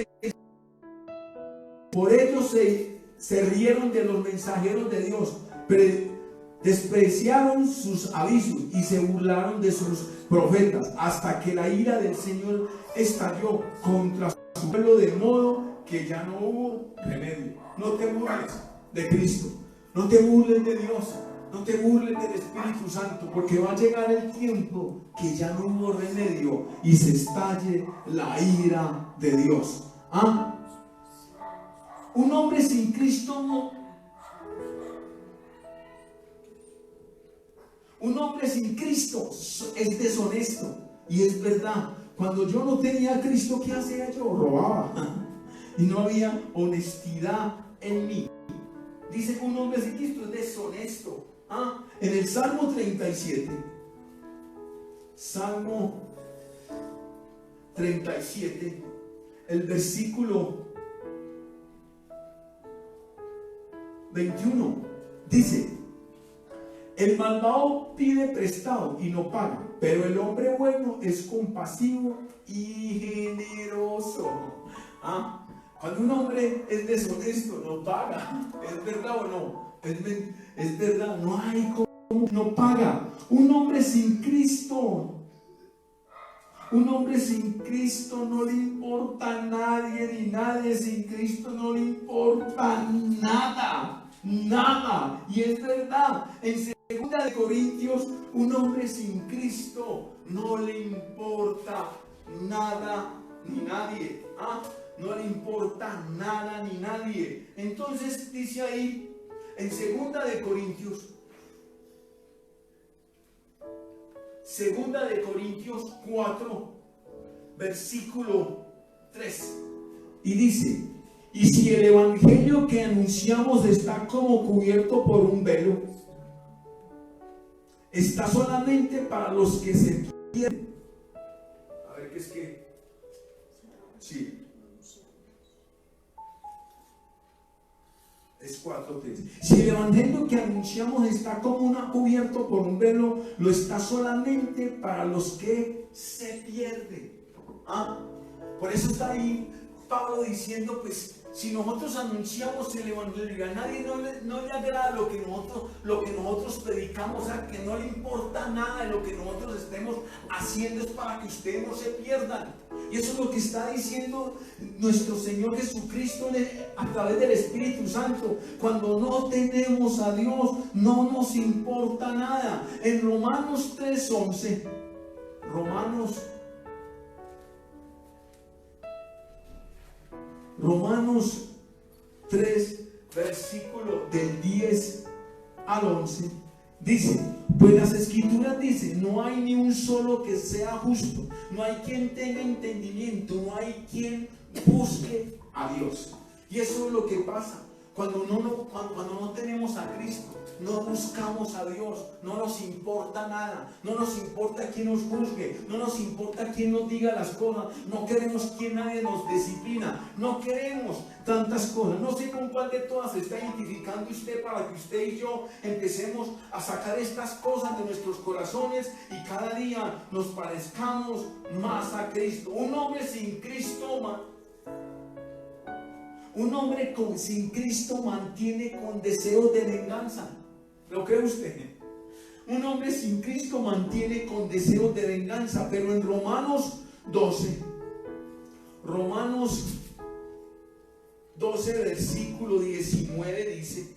se rieron de los mensajeros de Dios, despreciaron sus avisos y se burlaron de sus profetas, hasta que la ira del Señor estalló contra su pueblo, de modo que ya no hubo remedio. No te burles de Cristo, no te burles de Dios, no te burles del Espíritu Santo, porque va a llegar el tiempo que ya no hubo remedio y se estalle la ira de Dios. Un hombre sin Cristo un hombre sin Cristo es deshonesto. Y es verdad, cuando yo no tenía a Cristo, ¿qué hacía yo? Robaba. Y no había honestidad en mí. Dice que un hombre sin Cristo es deshonesto. En el Salmo 37, Salmo 37, el versículo 21, Dice: el malvado pide prestado y no paga, pero el hombre bueno es compasivo y generoso. ¿Ah? Cuando un hombre es deshonesto, no paga. ¿Es verdad o no? Es verdad, no hay como no paga. Un hombre sin Cristo no le importa a nadie, ni nadie sin Cristo no le importa nada, nada. Y es verdad, en 2 Corintios, un hombre sin Cristo no le importa nada ni nadie. No le importa nada ni nadie. Entonces dice ahí en 2 Corintios 4, versículo 3, y dice: y si el evangelio que anunciamos está como cubierto por un velo, está solamente para los que se pierden. A ver, ¿qué es que? Sí. Es 4:3. Si el evangelio que anunciamos está como cubierto por un velo, lo está solamente para los que se pierden. Por eso está ahí Pablo diciendo, pues, si nosotros anunciamos el evangelio, a nadie no le agrada lo que nosotros predicamos, que no le importa nada de lo que nosotros estemos haciendo, es para que ustedes no se pierdan. Y eso es lo que está diciendo nuestro Señor Jesucristo a través del Espíritu Santo. Cuando no tenemos a Dios, no nos importa nada. En Romanos 3:11, Romanos 3, versículo del 10 al 11, dice: pues las Escrituras dicen, no hay ni un solo que sea justo, no hay quien tenga entendimiento, no hay quien busque a Dios. Y eso es lo que pasa cuando no tenemos a Cristo. No buscamos a Dios, no nos importa nada, no nos importa quién nos juzgue, no nos importa quién nos diga las cosas, no queremos que nadie nos disciplina, no queremos tantas cosas. No sé con cuál de todas se está identificando usted, para que usted y yo empecemos a sacar estas cosas de nuestros corazones y cada día nos parezcamos más a Cristo. Un hombre sin Cristo sin Cristo mantiene con deseos de venganza. ¿Lo cree usted? Un hombre sin Cristo mantiene con deseos de venganza. Pero en Romanos 12, versículo 19 dice: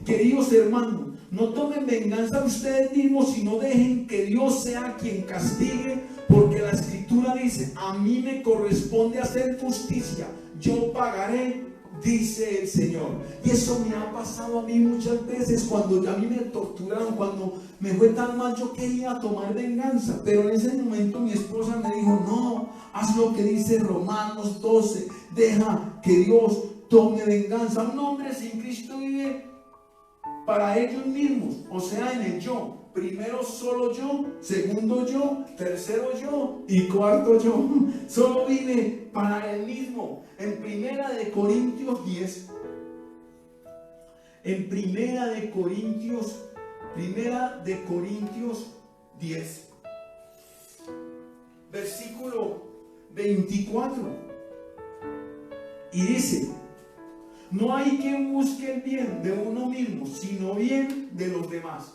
queridos hermanos, no tomen venganza ustedes mismos, sino dejen que Dios sea quien castigue, porque la Escritura dice: a mí me corresponde hacer justicia, yo pagaré, dice el Señor. Y eso me ha pasado a mí muchas veces. Cuando a mí me torturaron, cuando me fue tan mal, yo quería tomar venganza, pero en ese momento mi esposa me dijo: no, haz lo que dice Romanos 12, deja que Dios tome venganza. Un hombre sin Cristo vive para ellos mismos, o sea, en el yo. Primero solo yo, segundo yo, tercero yo y cuarto yo. Solo vive para él mismo. En Primera de Corintios 10, versículo 24, y dice: no hay quien busque el bien de uno mismo, sino bien de los demás.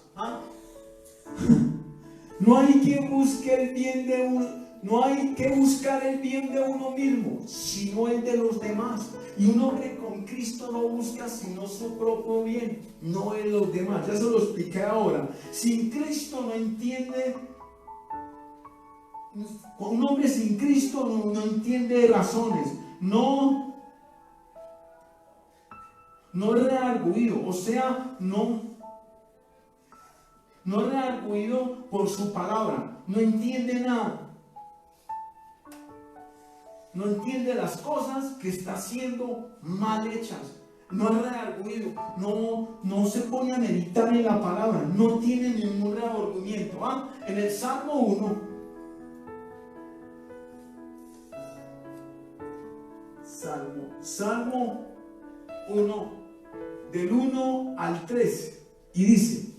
No hay quien busque el bien de uno, no hay que buscar el bien de uno mismo, sino el de los demás. Y un hombre con Cristo no busca sino su propio bien, no el de los demás. Ya se lo expliqué ahora. Sin Cristo no entiende. Un hombre sin Cristo no entiende razones, no redarguido, o sea, no redarguido por su palabra, no entiende nada, no entiende las cosas que está haciendo mal hechas, no es redarguido, no se pone a meditar en la palabra, no tiene ningún redargüimiento. En el Salmo 1, Salmo 1, del 1 al 3. Y dice,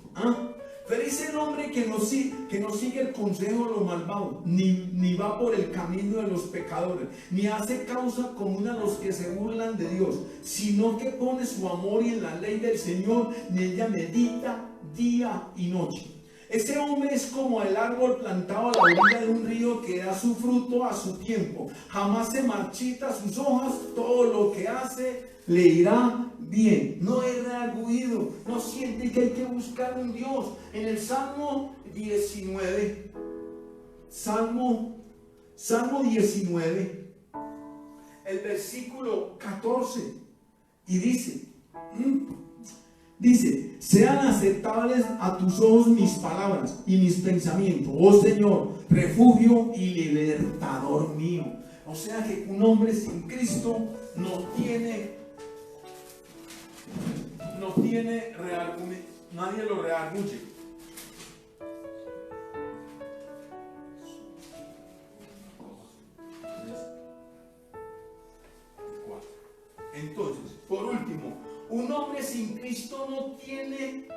feliz el hombre que no sigue el consejo de los malvados, ni va por el camino de los pecadores, ni hace causa común a los que se burlan de Dios, sino que pone su amor en la ley del Señor, y en ella medita día y noche. Ese hombre es como el árbol plantado a la orilla de un río que da su fruto a su tiempo, jamás se marchita sus hojas, todo lo que hace le irá bien. No es reargüido, no siente que hay que buscar un Dios. En el Salmo 19, Salmo 19, el versículo 14, y dice, sean aceptables a tus ojos mis palabras y mis pensamientos, oh Señor, refugio y libertador mío. O sea que un hombre sin Cristo no tiene reargumiento, nadie lo rearguye. Entonces, por último, un hombre sin Cristo no tiene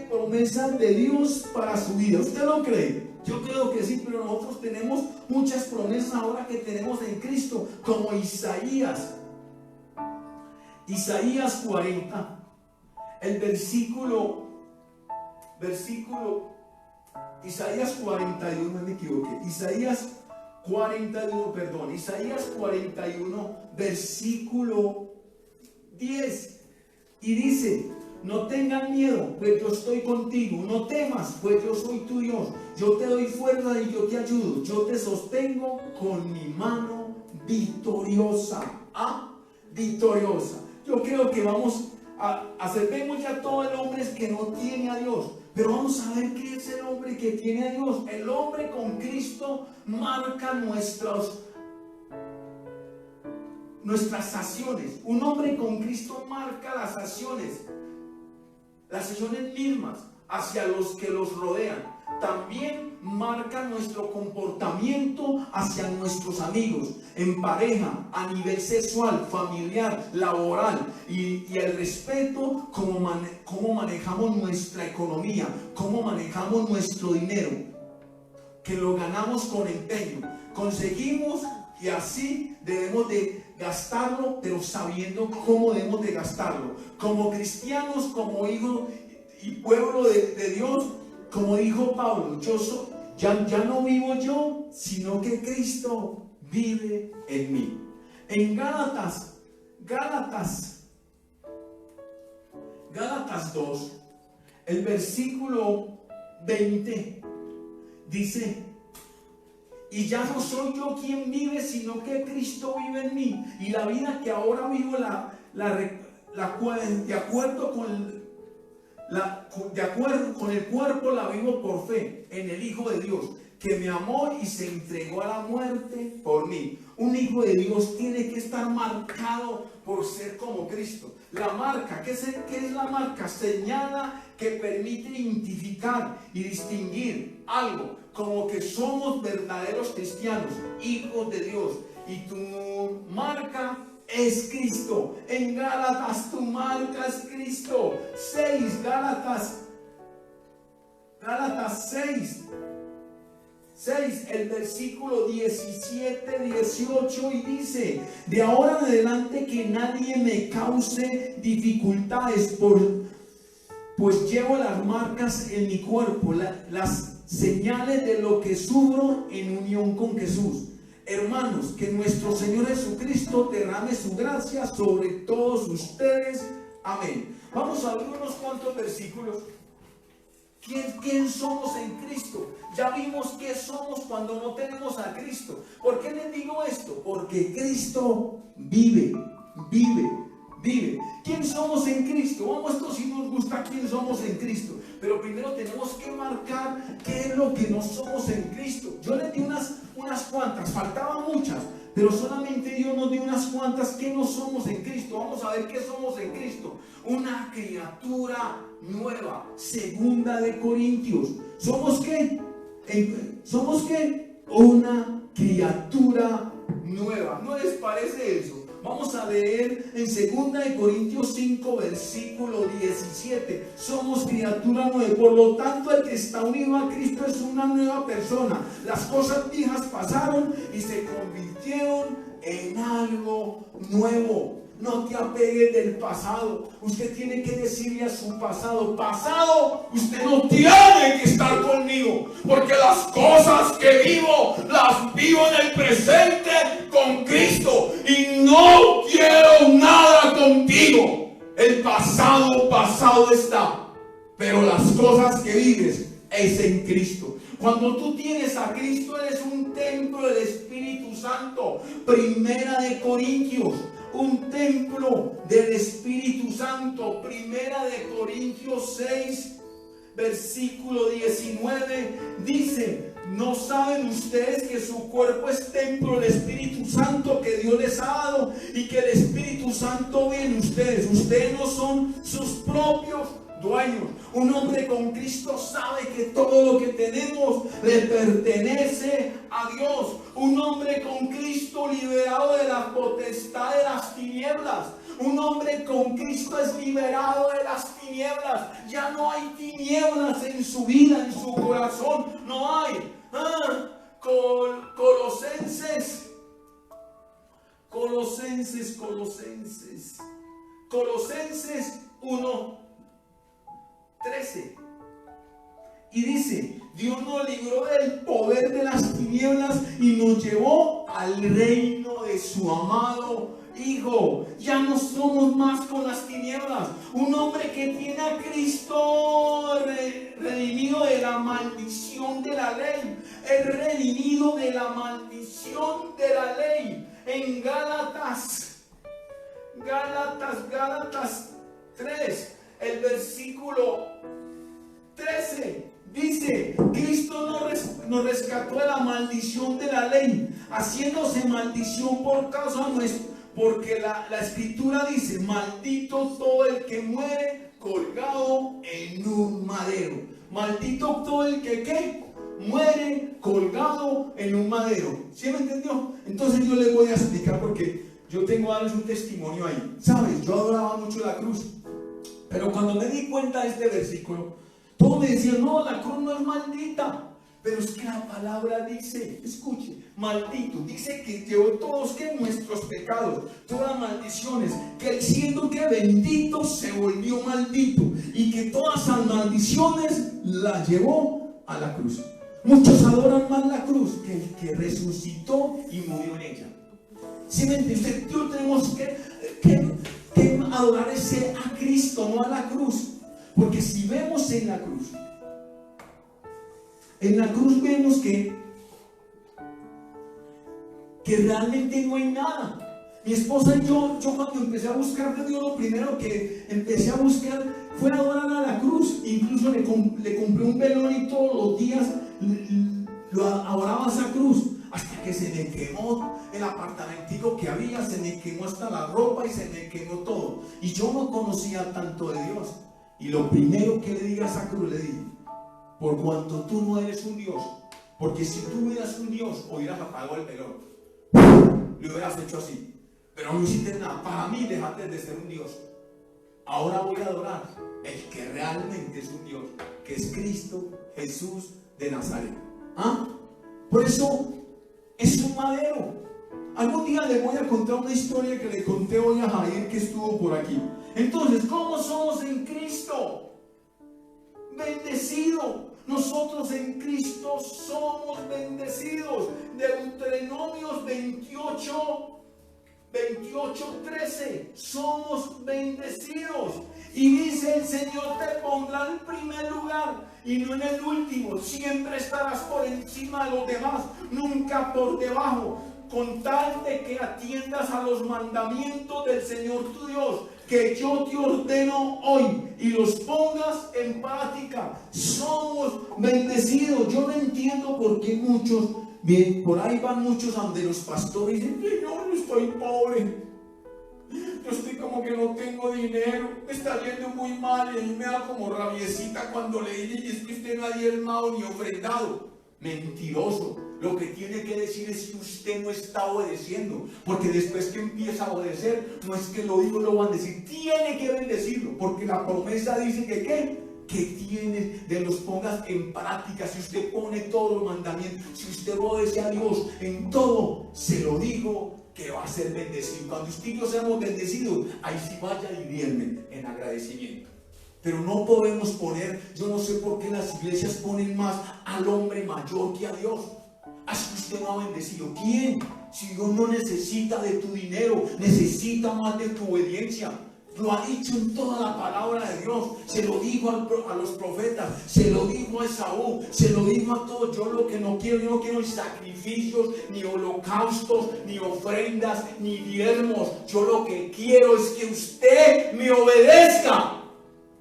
promesas de Dios para su vida. ¿Usted lo cree? Yo creo que sí, pero nosotros tenemos muchas promesas ahora que tenemos en Cristo, como Isaías 40, el versículo Isaías 41, no me equivoqué, Isaías 41, versículo 10, y dice, no tengan miedo, pues yo estoy contigo, no temas, pues yo soy tu Dios, yo te doy fuerza y yo te ayudo, yo te sostengo con mi mano victoriosa. Victoriosa. Yo creo que vamos a vemos ya todo el hombre que no tiene a Dios, pero vamos a ver qué es el hombre que tiene a Dios. El hombre con Cristo marca nuestras acciones. Un hombre con Cristo marca las acciones mismas hacia los que los rodean. También marca nuestro comportamiento hacia nuestros amigos, en pareja, a nivel sexual, familiar, laboral, y el respeto, cómo manejamos nuestra economía, cómo manejamos nuestro dinero, que lo ganamos con empeño, conseguimos, y así debemos de gastarlo, pero sabiendo cómo debemos de gastarlo. Como cristianos, como hijos y pueblo de Dios, como dijo Pablo, ya no vivo yo, sino que Cristo vive en mí. En Gálatas 2, el versículo 20, dice, y ya no soy yo quien vive, sino que Cristo vive en mí. Y la vida que ahora vivo, de acuerdo con el cuerpo, la vivo por fe en el Hijo de Dios, que me amó y se entregó a la muerte por mí. Un hijo de Dios tiene que estar marcado por ser como Cristo. La marca, ¿qué es la marca? Señala que permite identificar y distinguir algo, como que somos verdaderos cristianos, hijos de Dios. Y tu marca es Cristo. En Gálatas tu marca es Cristo. Gálatas 6, el versículo 17, 18, y dice, de ahora en adelante que nadie me cause dificultades, pues llevo las marcas en mi cuerpo, las señales de lo que sufro en unión con Jesús. Hermanos, que nuestro Señor Jesucristo derrame su gracia sobre todos ustedes. Amén. Vamos a ver unos cuantos versículos. ¿Quién somos en Cristo? Ya vimos qué somos cuando no tenemos a Cristo. ¿Por qué les digo esto? Porque Cristo vive. ¿Quién somos en Cristo? Vamos, esto sí nos gusta quién somos en Cristo. Pero primero tenemos que marcar qué es lo que no somos en Cristo. Yo les di unas cuantas, faltaban muchas, pero solamente Dios nos dio unas cuantas que no somos en Cristo. Vamos a ver qué somos en Cristo. Una criatura nueva. 2 Corintios. ¿Somos qué? ¿Somos qué? Una criatura nueva. ¿No les parece eso? Vamos a leer en 2 Corintios 5, versículo 17. Somos criatura nueva. Por lo tanto, el que está unido a Cristo es una nueva persona. Las cosas viejas pasaron y se convirtieron en algo nuevo. No te apegues del pasado. Usted tiene que decirle a su pasado: pasado, usted no tiene que estar conmigo, porque las cosas que vivo, las vivo en el presente con Cristo, y no quiero nada contigo. El pasado, pasado está, pero las cosas que vives es en Cristo. Cuando tú tienes a Cristo, eres un templo del Espíritu Santo. 1 Corintios, un templo del Espíritu Santo. 1 Corintios 6, versículo 19 dice: ¿no saben ustedes que su cuerpo es templo del Espíritu Santo que Dios les ha dado, y que el Espíritu Santo vive en ustedes? Ustedes no son sus propios dueños. Un hombre con Cristo sabe que todo lo que tenemos le pertenece a Dios. Un hombre con Cristo, liberado de la potestad de las tinieblas. Un hombre con Cristo es liberado de las tinieblas. Ya no hay tinieblas en su vida, en su corazón. No hay. Colosenses 1:13. Y dice: Dios nos libró del poder de las tinieblas y nos llevó al reino de su amado Hijo. Ya no somos más con las tinieblas. Un hombre que tiene a Cristo redimido de la maldición de la ley, es redimido de la maldición de la ley. En Gálatas 3, el versículo 13 dice: Cristo nos rescató de la maldición de la ley, haciéndose maldición por causa nuestra, porque la escritura dice: maldito todo el que muere colgado en un madero. Maldito todo el que muere colgado en un madero. ¿Sí me entendió? Entonces yo les voy a explicar, porque yo tengo a darles un testimonio ahí. ¿Sabes? Yo adoraba mucho la cruz, pero cuando me di cuenta de este versículo, todos me decían: no, la cruz no es maldita. Pero es que la palabra dice, escuche, maldito, dice que llevó todos nuestros pecados, todas las maldiciones, que siendo que bendito se volvió maldito, y que todas las maldiciones las llevó a la cruz. Muchos adoran más la cruz que el que resucitó y murió en ella. ¿Sí me entiendes? Tenemos que adorar a Cristo, no a la cruz. Porque si vemos en la cruz vemos que realmente no hay nada. Mi esposa y yo cuando empecé a buscar de Dios, lo primero que empecé a buscar fue adorar a la cruz. Incluso le compré un velón y todos los días lo adoraba a esa cruz, hasta que se me quemó el apartamentico que había, se me quemó hasta la ropa y se me quemó todo. Y yo no conocía tanto de Dios. Y lo primero que le diga a esa cruz, le dije: por cuanto tú no eres un Dios, porque si tú hubieras un Dios, hubieras apagado el velón, lo hubieras hecho así, pero no hiciste nada. Para mí dejaste de ser un Dios. Ahora voy a adorar el que realmente es un Dios, que es Cristo Jesús de Nazaret. Por eso es un madero. Algún día les voy a contar una historia que le conté hoy a Javier, que estuvo por aquí. Entonces, ¿cómo somos en Cristo? Bendecido. Nosotros en Cristo somos bendecidos. Deuteronomios 28:13. Somos bendecidos. Y dice: el Señor te pondrá en primer lugar y no en el último. Siempre estarás por encima de los demás, nunca por debajo, con tal de que atiendas a los mandamientos del Señor tu Dios, que yo te ordeno hoy, y los pongas en práctica. Somos bendecidos. Yo no entiendo por qué muchos, bien, por ahí van muchos ante los pastores y dicen: Señor, yo estoy pobre, yo estoy como que no tengo dinero, me está yendo muy mal. Y a mí me da como rabiecita cuando le dicen: es que usted no ha diezmado ni ofrendado. Mentiroso. Lo que tiene que decir es que usted no está obedeciendo, porque después que empieza a obedecer, no es que lo digo, lo van a decir, tiene que bendecirlo, porque la promesa dice que ¿qué? Que tiene, de los pongas en práctica. Si usted pone todos los mandamientos, si usted obedece a Dios en todo, se lo digo que va a ser bendecido. Cuando usted y yo seamos bendecidos, ahí sí vaya y viene en agradecimiento. Pero no podemos poner, yo no sé por qué las iglesias ponen más al hombre mayor que a Dios. Así que usted no ha bendecido. ¿Quién? Si Dios no necesita de tu dinero, necesita más de tu obediencia. Lo ha dicho en toda la palabra de Dios. Se lo dijo a los profetas, se lo dijo a Esaú, se lo dijo a todos. Yo lo que no quiero, yo no quiero sacrificios, ni holocaustos, ni ofrendas, ni diezmos. Yo lo que quiero es que usted me obedezca.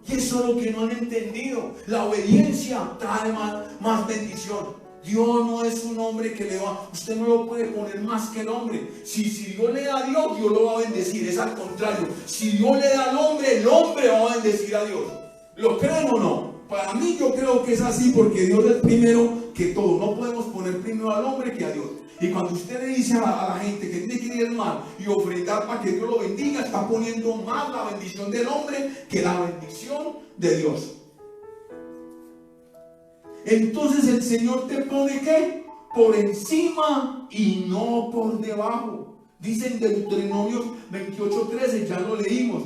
Y eso es lo que no han entendido. La obediencia trae más bendición. Dios no es un hombre que le va, usted no lo puede poner más que el hombre. Si Dios le da a Dios, Dios lo va a bendecir. Es al contrario. Si Dios le da al hombre, el hombre va a bendecir a Dios. ¿Lo creen o no? Para mí yo creo que es así, porque Dios es primero que todo. No podemos poner primero al hombre que a Dios. Y cuando usted le dice a la gente que tiene que diezmar y ofrendar para que Dios lo bendiga, está poniendo más la bendición del hombre que la bendición de Dios. Entonces el Señor te pone ¿qué? Por encima y no por debajo. Dice en Deuteronomio 28:13, ya lo leímos.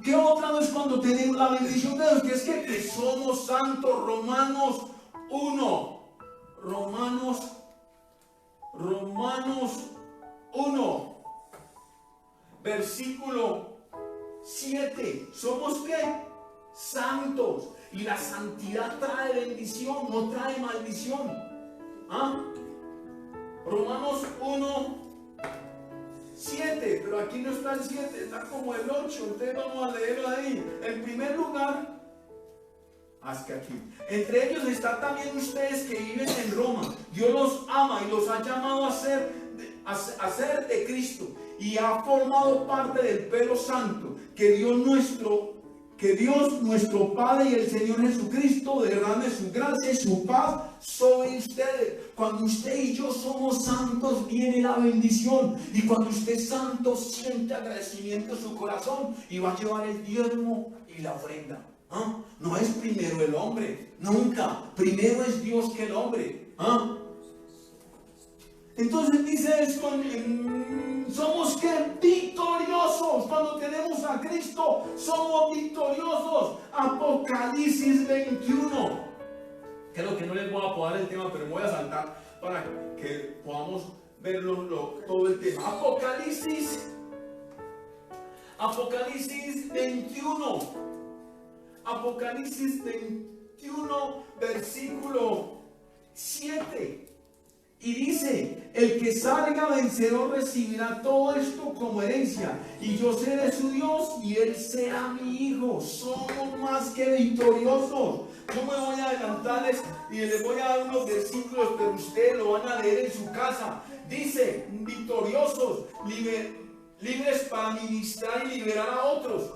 ¿Qué otra vez cuando tenemos la bendición de Dios? Que es que somos santos. Romanos 1. Romanos 1. Versículo 7. ¿Somos qué? Santos. Y la santidad trae bendición, no trae maldición. Romanos 1:7, pero aquí no está el 7, está como el 8. Entonces vamos a leerlo ahí. En primer lugar, haz que aquí. Entre ellos está también ustedes que viven en Roma. Dios los ama y los ha llamado a ser de Cristo, y ha formado parte del pueblo santo que Dios nuestro Padre y el Señor Jesucristo derrame su gracia y su paz sobre ustedes. Cuando usted y yo somos santos, viene la bendición. Y cuando usted es santo, siente agradecimiento en su corazón y va a llevar el diezmo y la ofrenda. No es primero el hombre, nunca. Primero es Dios que el hombre. Entonces dice esto, somos que victoriosos. Cuando tenemos a Cristo, somos victoriosos. Apocalipsis 21. Creo que no les voy a poder el tema, pero me voy a saltar para que podamos verlo todo el tema. Apocalipsis 21. Apocalipsis 21, versículo 7. Y dice: el que salga vencedor recibirá todo esto como herencia, y yo seré su Dios y él será mi hijo. Somos más que victoriosos. Yo me voy a adelantarles y les voy a dar unos versículos, pero ustedes lo van a leer en su casa. Dice: victoriosos, libres para ministrar y liberar a otros.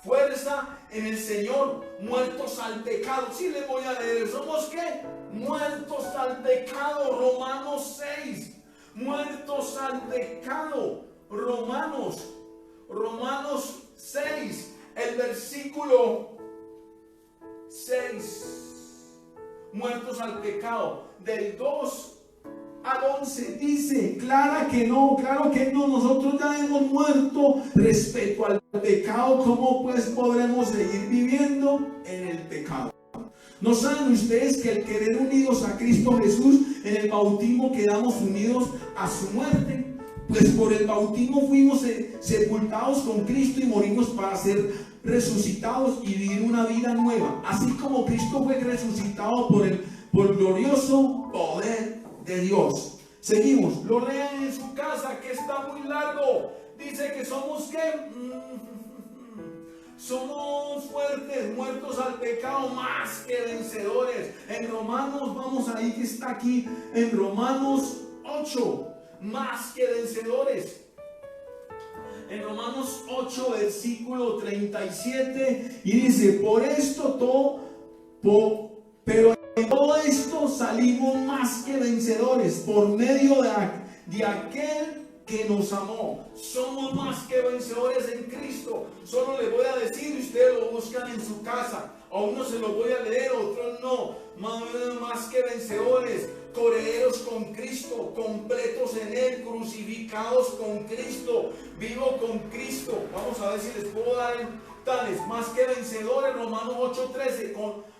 Fuerza en el Señor, muertos al pecado. Sí, les voy a leer. ¿Somos qué? Muertos al pecado. Romanos 6. Muertos al pecado. Romanos 6. El versículo 6. Muertos al pecado. Del 2 al 11 dice: claro que no, nosotros ya hemos muerto respecto al pecado. ¿Cómo pues podremos seguir viviendo en el pecado? ¿No saben ustedes que al quedar unidos a Cristo Jesús, en el bautismo quedamos unidos a su muerte? Pues por el bautismo fuimos sepultados con Cristo y morimos para ser resucitados y vivir una vida nueva, así como Cristo fue resucitado por el glorioso poder de Dios. Seguimos, lo leen en su casa, que está muy largo. Dice que somos ¿qué? Somos fuertes, muertos al pecado, más que vencedores. En Romanos, vamos ahí, que está aquí, en Romanos 8, más que vencedores. En Romanos 8, versículo 37, y dice: por esto todo, pero en todo esto salimos más que vencedores por medio de aquel que nos amó. Somos más que vencedores en Cristo. Solo les voy a decir, ustedes lo buscan en su casa. A unos se los voy a leer, a otros no. Más que vencedores, coherederos con Cristo, completos en Él, crucificados con Cristo, vivo con Cristo. Vamos a ver si les puedo dar tales. Más que vencedores, Romanos 8:13,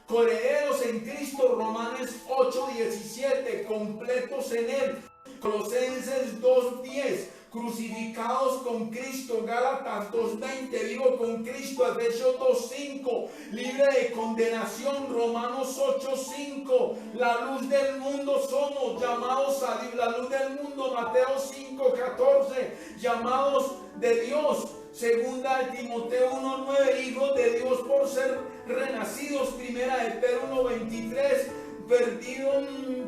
coherederos en Cristo, Romanos 8:17, completos en Él. Colosenses 2:10, crucificados con Cristo. Gálatas 2:20, vivo con Cristo. Efesios 2:5, libre de condenación. Romanos 8:5, la luz del mundo somos, llamados a la luz del mundo. Mateo 5:14, llamados de Dios. Segunda de Timoteo 1:9, hijos de Dios por ser renacidos. Primera de Pedro 1:23,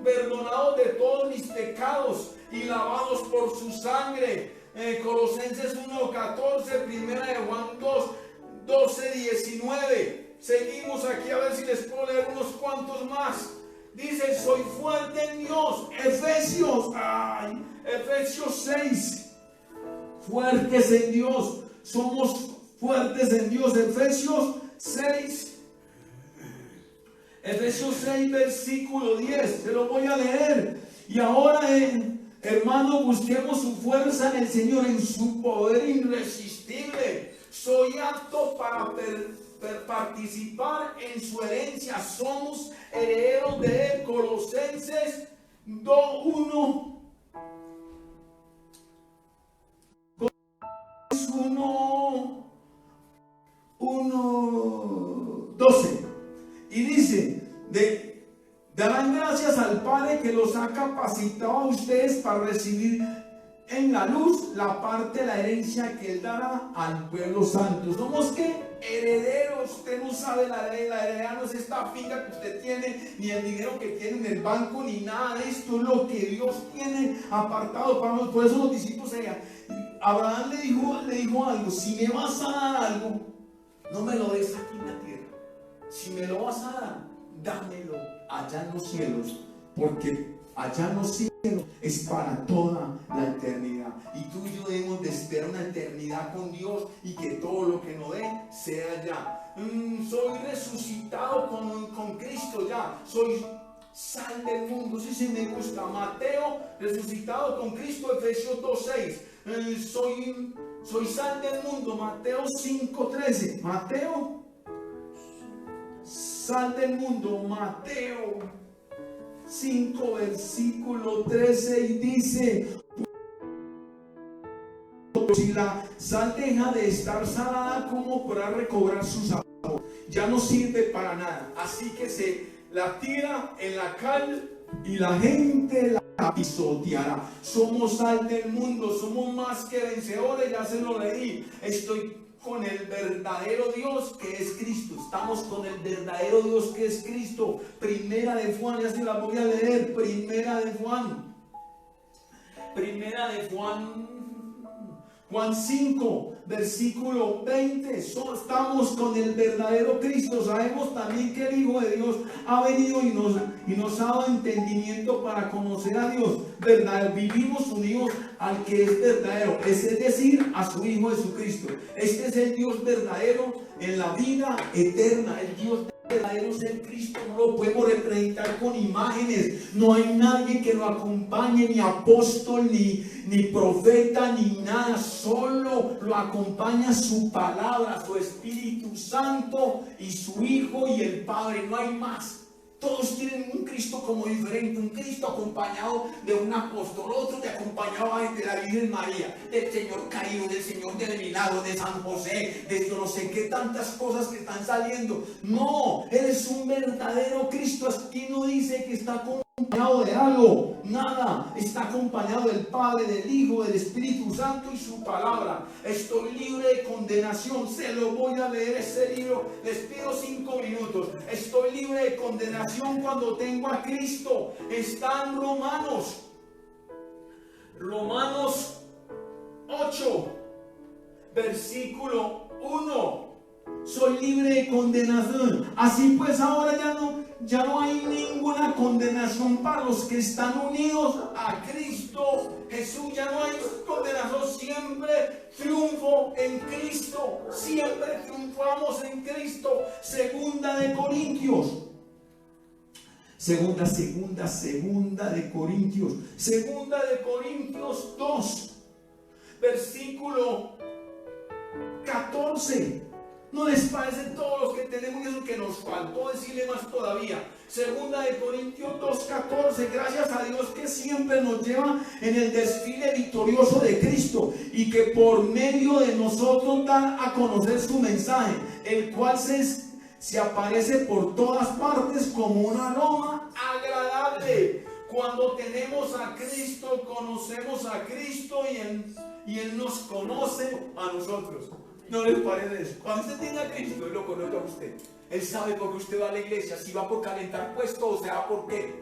perdonados de todos mis pecados y lavados por su sangre. Colosenses 1:14, primera de Juan 2:12-19. Seguimos aquí a ver si les puedo leer unos cuantos más. Dice, soy fuerte en Dios. Efesios 6, fuertes en Dios. Somos fuertes en Dios. Efesios 6, versículo 10, se lo voy a leer. Y ahora, hermano, busquemos su fuerza en el Señor, en su poder irresistible. Soy apto para participar en su herencia. Somos herederos de Él. Colosenses 2:1. 1:12. Y dice, darán gracias al Padre que los ha capacitado a ustedes para recibir en la luz la parte de la herencia que Él dará al pueblo santo. Somos ¿qué? Herederos. Usted no sabe, la heredad no es esta finca que usted tiene, ni el dinero que tiene en el banco, ni nada de esto. Es lo que Dios tiene apartado para nosotros. Por eso los discípulos Abraham le dijo algo: si me vas a dar algo, no me lo des aquí en la tierra. Si me lo vas a dar, dámelo allá en los cielos, porque allá en los cielos es para toda la eternidad. Y tú y yo debemos de esperar una eternidad con Dios, y que todo lo que nos dé sea allá. Soy resucitado con Cristo ya. Soy sal del mundo. Sí, sí, me gusta. Mateo, resucitado con Cristo. Efesios 2:6. Soy sal del mundo. Mateo 5:13. Mateo, sal del mundo. Mateo 5, versículo 13, y dice: si la sal deja de estar salada, ¿cómo podrá recobrar su sabor? Ya no sirve para nada. Así que se la tira en la cal y la gente la pisoteará. Somos sal del mundo, somos más que vencedores. Ya se lo leí. Estoy con el verdadero Dios que es Cristo. Estamos con el verdadero Dios que es Cristo. Primera de Juan, ya se la voy a leer. Primera de Juan. Juan 5, versículo 20. Estamos con el verdadero Cristo. Sabemos también que el Hijo de Dios ha venido y nos ha dado entendimiento para conocer a Dios. ¿Verdad? Vivimos unidos al que es verdadero, es decir, a su Hijo Jesucristo. Este es el Dios verdadero en la vida eterna. El Dios verdadero es el Cristo. No lo podemos representar con imágenes. No hay nadie que lo acompañe, ni apóstol, ni profeta, ni nada. Solo lo acompaña su palabra, su Espíritu Santo y su Hijo y el Padre. No hay más. Todos tienen un Cristo como diferente, un Cristo acompañado de un apóstol, otro de acompañado de la Virgen María, del Señor caído, del Señor del milagro, de San José, de yo no sé qué tantas cosas que están saliendo. No, Él es un verdadero Cristo. Aquí no dice que está acompañado de algo, nada. Está acompañado del Padre, del Hijo, del Espíritu Santo y su palabra. Estoy libre de condenación. Se lo voy a leer ese libro. Les pido 5 minutos. Estoy libre de condenación cuando tengo a Cristo. Está en Romanos 8, versículo 1. soy libre de condenación. Así pues ahora ya no hay ninguna condenación para los que están unidos a Cristo Jesús. Ya no hay condenación, siempre triunfo en Cristo, siempre triunfamos en Cristo. Segunda de Corintios 2, versículo 14. ¿No les parece todos los que tenemos eso que nos faltó decirle más todavía? Segunda de Corintios 2:14. Gracias a Dios que siempre nos lleva en el desfile victorioso de Cristo y que por medio de nosotros da a conocer su mensaje, el cual se aparece por todas partes como un aroma agradable. Cuando tenemos a Cristo, conocemos a Cristo y Él nos conoce a nosotros. ¿No les parece eso? Cuando usted tiene a Cristo, Él lo conoce a usted. Él sabe por qué usted va a la iglesia, si va por calentar puesto o sea por qué.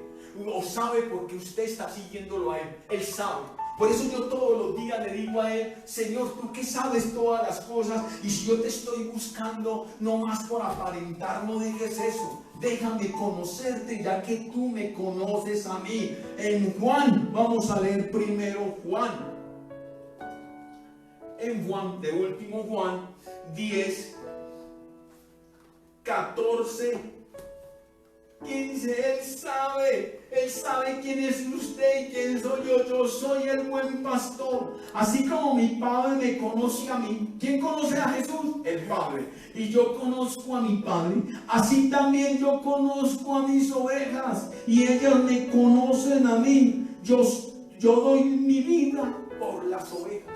O sabe por qué usted está siguiéndolo a Él. Él sabe. Por eso yo todos los días le digo a Él: Señor, tú que sabes todas las cosas, y si yo te estoy buscando no más por aparentar, no dejes eso. Déjame conocerte ya que tú me conoces a mí. En Juan, vamos a leer primero Juan. En Juan, de último Juan 10, 14, 15, Él sabe quién es usted y quién soy yo. Yo soy el buen pastor. Así como mi Padre me conoce a mí. ¿Quién conoce a Jesús? El Padre. Y yo conozco a mi Padre. Así también yo conozco a mis ovejas y ellas me conocen a mí. Yo doy mi vida por las ovejas.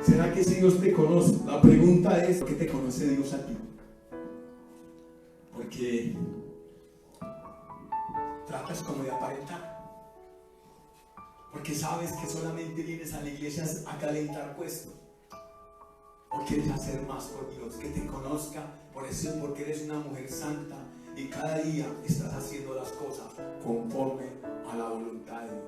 ¿Será que si Dios te conoce? La pregunta es: ¿por qué te conoce Dios a ti? Porque tratas como de aparentar. Porque sabes que solamente vienes a la iglesia a calentar puesto. ¿O quieres hacer más por Dios? Que te conozca, por eso, porque eres una mujer santa y cada día estás haciendo las cosas conforme a la voluntad de Dios.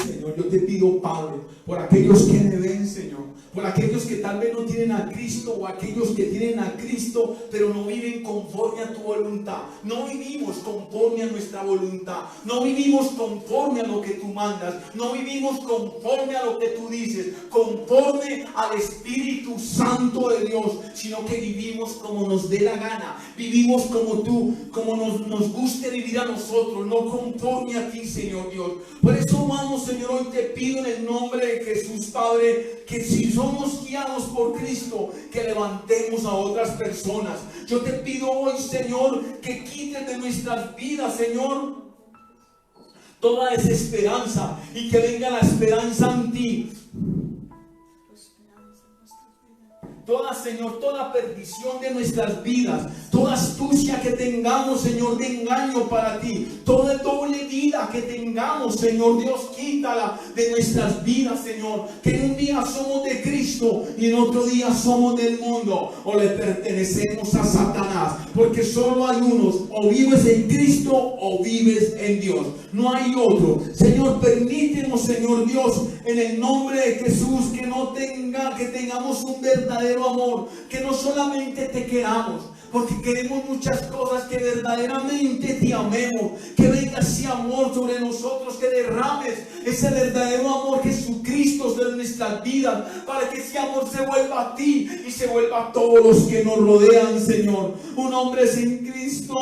Señor, yo te pido, Padre, por aquellos que me ven, Señor, por aquellos que tal vez no tienen a Cristo, o aquellos que tienen a Cristo pero no viven conforme a tu voluntad. No vivimos conforme a nuestra voluntad, no vivimos conforme a lo que tú mandas, no vivimos conforme a lo que tú dices, conforme al Espíritu Santo de Dios, sino que vivimos como nos dé la gana, vivimos como tú, como nos guste vivir a nosotros, no conforme a ti, Señor Dios. Por eso, vamos, Señor, hoy te pido en el nombre de Jesús, Padre, que si somos guiados por Cristo, que levantemos a otras personas. Yo te pido hoy, Señor, que quites de nuestras vidas, Señor, toda desesperanza y que venga la esperanza en ti. Toda, Señor, toda perdición de nuestras vidas, toda astucia que tengamos, Señor, de engaño para ti, toda doble vida que tengamos, Señor Dios, quítala de nuestras vidas, Señor. Que en un día somos de Cristo y en otro día somos del mundo, o le pertenecemos a Satanás, porque solo hay unos: o vives en Cristo o vives en Dios, no hay otro. Señor, permítenos, Señor Dios, en el nombre de Jesús, que tengamos un verdadero amor, que no solamente te queramos, porque queremos muchas cosas, que verdaderamente te amemos, que venga ese amor sobre nosotros, que derrames ese verdadero amor, Jesucristo, sobre nuestras vidas, para que ese amor se vuelva a ti y se vuelva a todos los que nos rodean, Señor. Un hombre sin Cristo,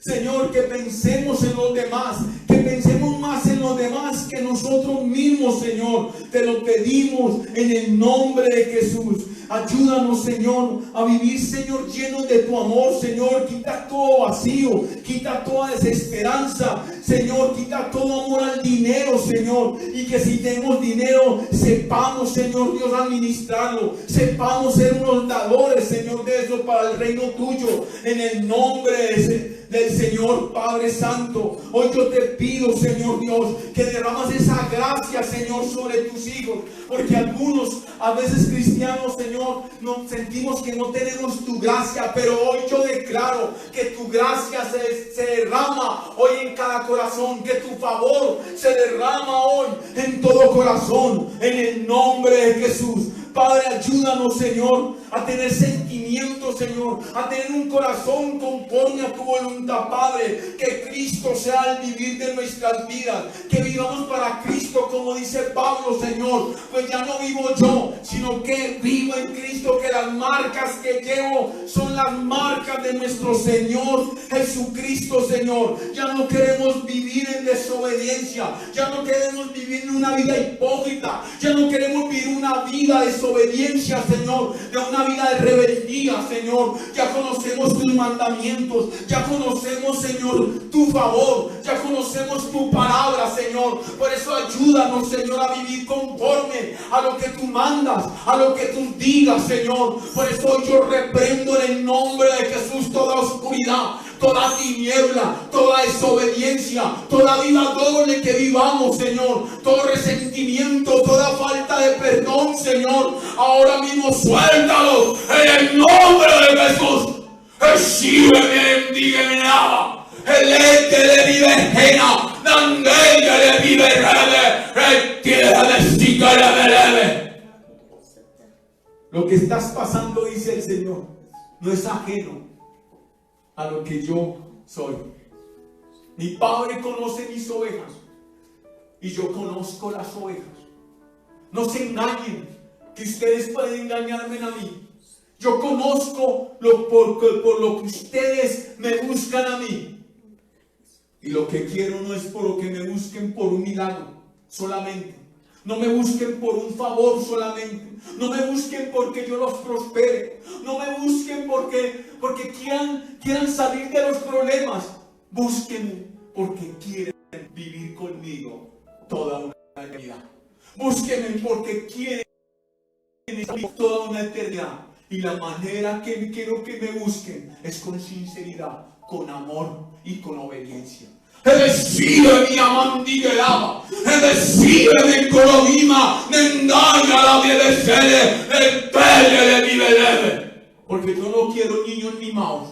Señor, que pensemos en los demás, que pensemos más en los demás que nosotros mismos, Señor. Te lo pedimos en el nombre de Jesús. Ayúdanos, Señor, a vivir, Señor, llenos de tu amor, Señor. Quita todo vacío, quita toda desesperanza, Señor, quita todo amor al dinero, Señor. Y que si tenemos dinero, sepamos, Señor Dios, administrarlo. Sepamos ser unos dadores, Señor, de eso para el reino tuyo. En el nombre del Señor Padre Santo, hoy yo te pido, Señor Dios, que derramas esa gracia, Señor, sobre tus hijos, porque algunos, a veces cristianos, Señor, nos sentimos que no tenemos tu gracia, pero hoy yo declaro que tu gracia se derrama hoy en cada corazón, que tu favor se derrama hoy en todo corazón, en el nombre de Jesús. Padre, ayúdanos, Señor, a tener sentimientos, Señor, a tener un corazón conforme a tu voluntad, Padre. Que Cristo sea el vivir de nuestras vidas, que vivamos para Cristo, como dice Pablo, Señor. Pues ya no vivo yo, sino que vivo en Cristo, que las marcas que llevo son las marcas de nuestro Señor Jesucristo, Señor. Ya no queremos vivir en desobediencia, ya no queremos vivir en una vida hipócrita, ya no queremos vivir una vida de desobediencia, Señor, de una vida de rebeldía, Señor. Ya conocemos tus mandamientos, ya conocemos, Señor, tu favor, ya conocemos tu palabra, Señor. Por eso ayúdanos, Señor, a vivir conforme a lo que tú mandas, a lo que tú digas, Señor. Por eso yo reprendo en el nombre de Jesús toda oscuridad, toda tiniebla, toda desobediencia, toda vida doble que vivamos, Señor, todo resentimiento, toda falta de perdón, Señor. Ahora mismo suéltalo en el nombre de Jesús. Recibe, bendiga mi alma. El que le vive ajena, donde le vive rebe, retira de sí que le leve. Lo que estás pasando, dice el Señor, no es ajeno a lo que yo soy. Mi Padre conoce mis ovejas y yo conozco las ovejas. No se engañen, que ustedes pueden engañarme a mí. Yo conozco por lo que ustedes me buscan a mí. Y lo que quiero no es por lo que me busquen por un milagro solamente. No me busquen por un favor solamente. No me busquen porque yo los prospere. No me busquen porque quieran salir de los problemas. Búsquenme porque quieren vivir conmigo toda una eternidad. Búsquenme porque quieren vivir toda una eternidad. Y la manera que quiero que me busquen es con sinceridad, con amor y con obediencia. Recibe mi amandigelaba, recibe mi colomima, nendaña la viedesele, el pelle de mi beleve. Porque yo no quiero niños mimados.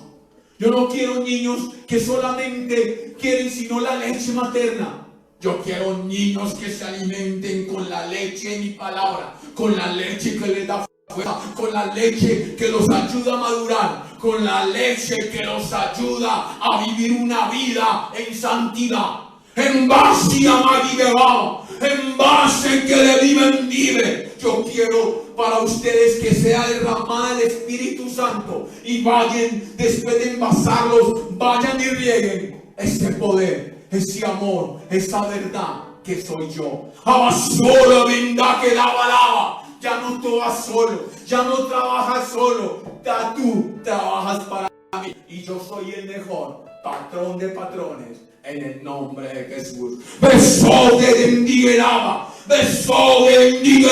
Yo no quiero niños que solamente quieren sino la leche materna. Yo quiero niños que se alimenten con la leche de mi palabra, con la leche que les da fuerza, con la leche que los ayuda a madurar, con la leche que los ayuda a vivir una vida en santidad. En base a Magidebao, en base que le viven vive. Yo quiero para ustedes que sea derramada el Espíritu Santo y vayan, después de envasarlos, vayan y rieguen ese poder, ese amor, esa verdad que soy yo. Abasolo vinda que lava. Ya no tú vas solo, ya no trabajas solo, ya tú trabajas para mí. Y yo soy el mejor patrón de patrones en el nombre de Jesús. Beso de bendiga, beso de bendiga,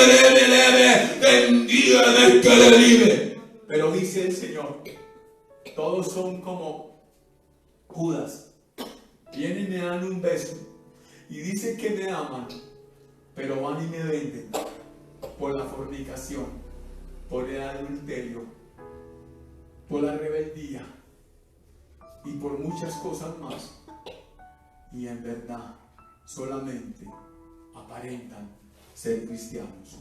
bendiga del que le vive. Pero dice el Señor, todos son como Judas. Vienen y me dan un beso y dicen que me aman, pero van y me venden. Por la fornicación, por el adulterio, por la rebeldía y por muchas cosas más. Y en verdad solamente aparentan ser cristianos.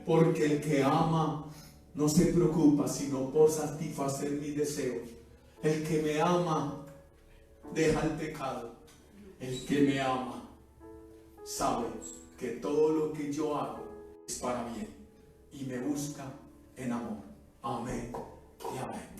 Porque el que ama no se preocupa sino por satisfacer mis deseos. El que me ama deja el pecado. El que me ama sabe que todo lo que yo hago es para bien y me busca en amor. Amén y amén.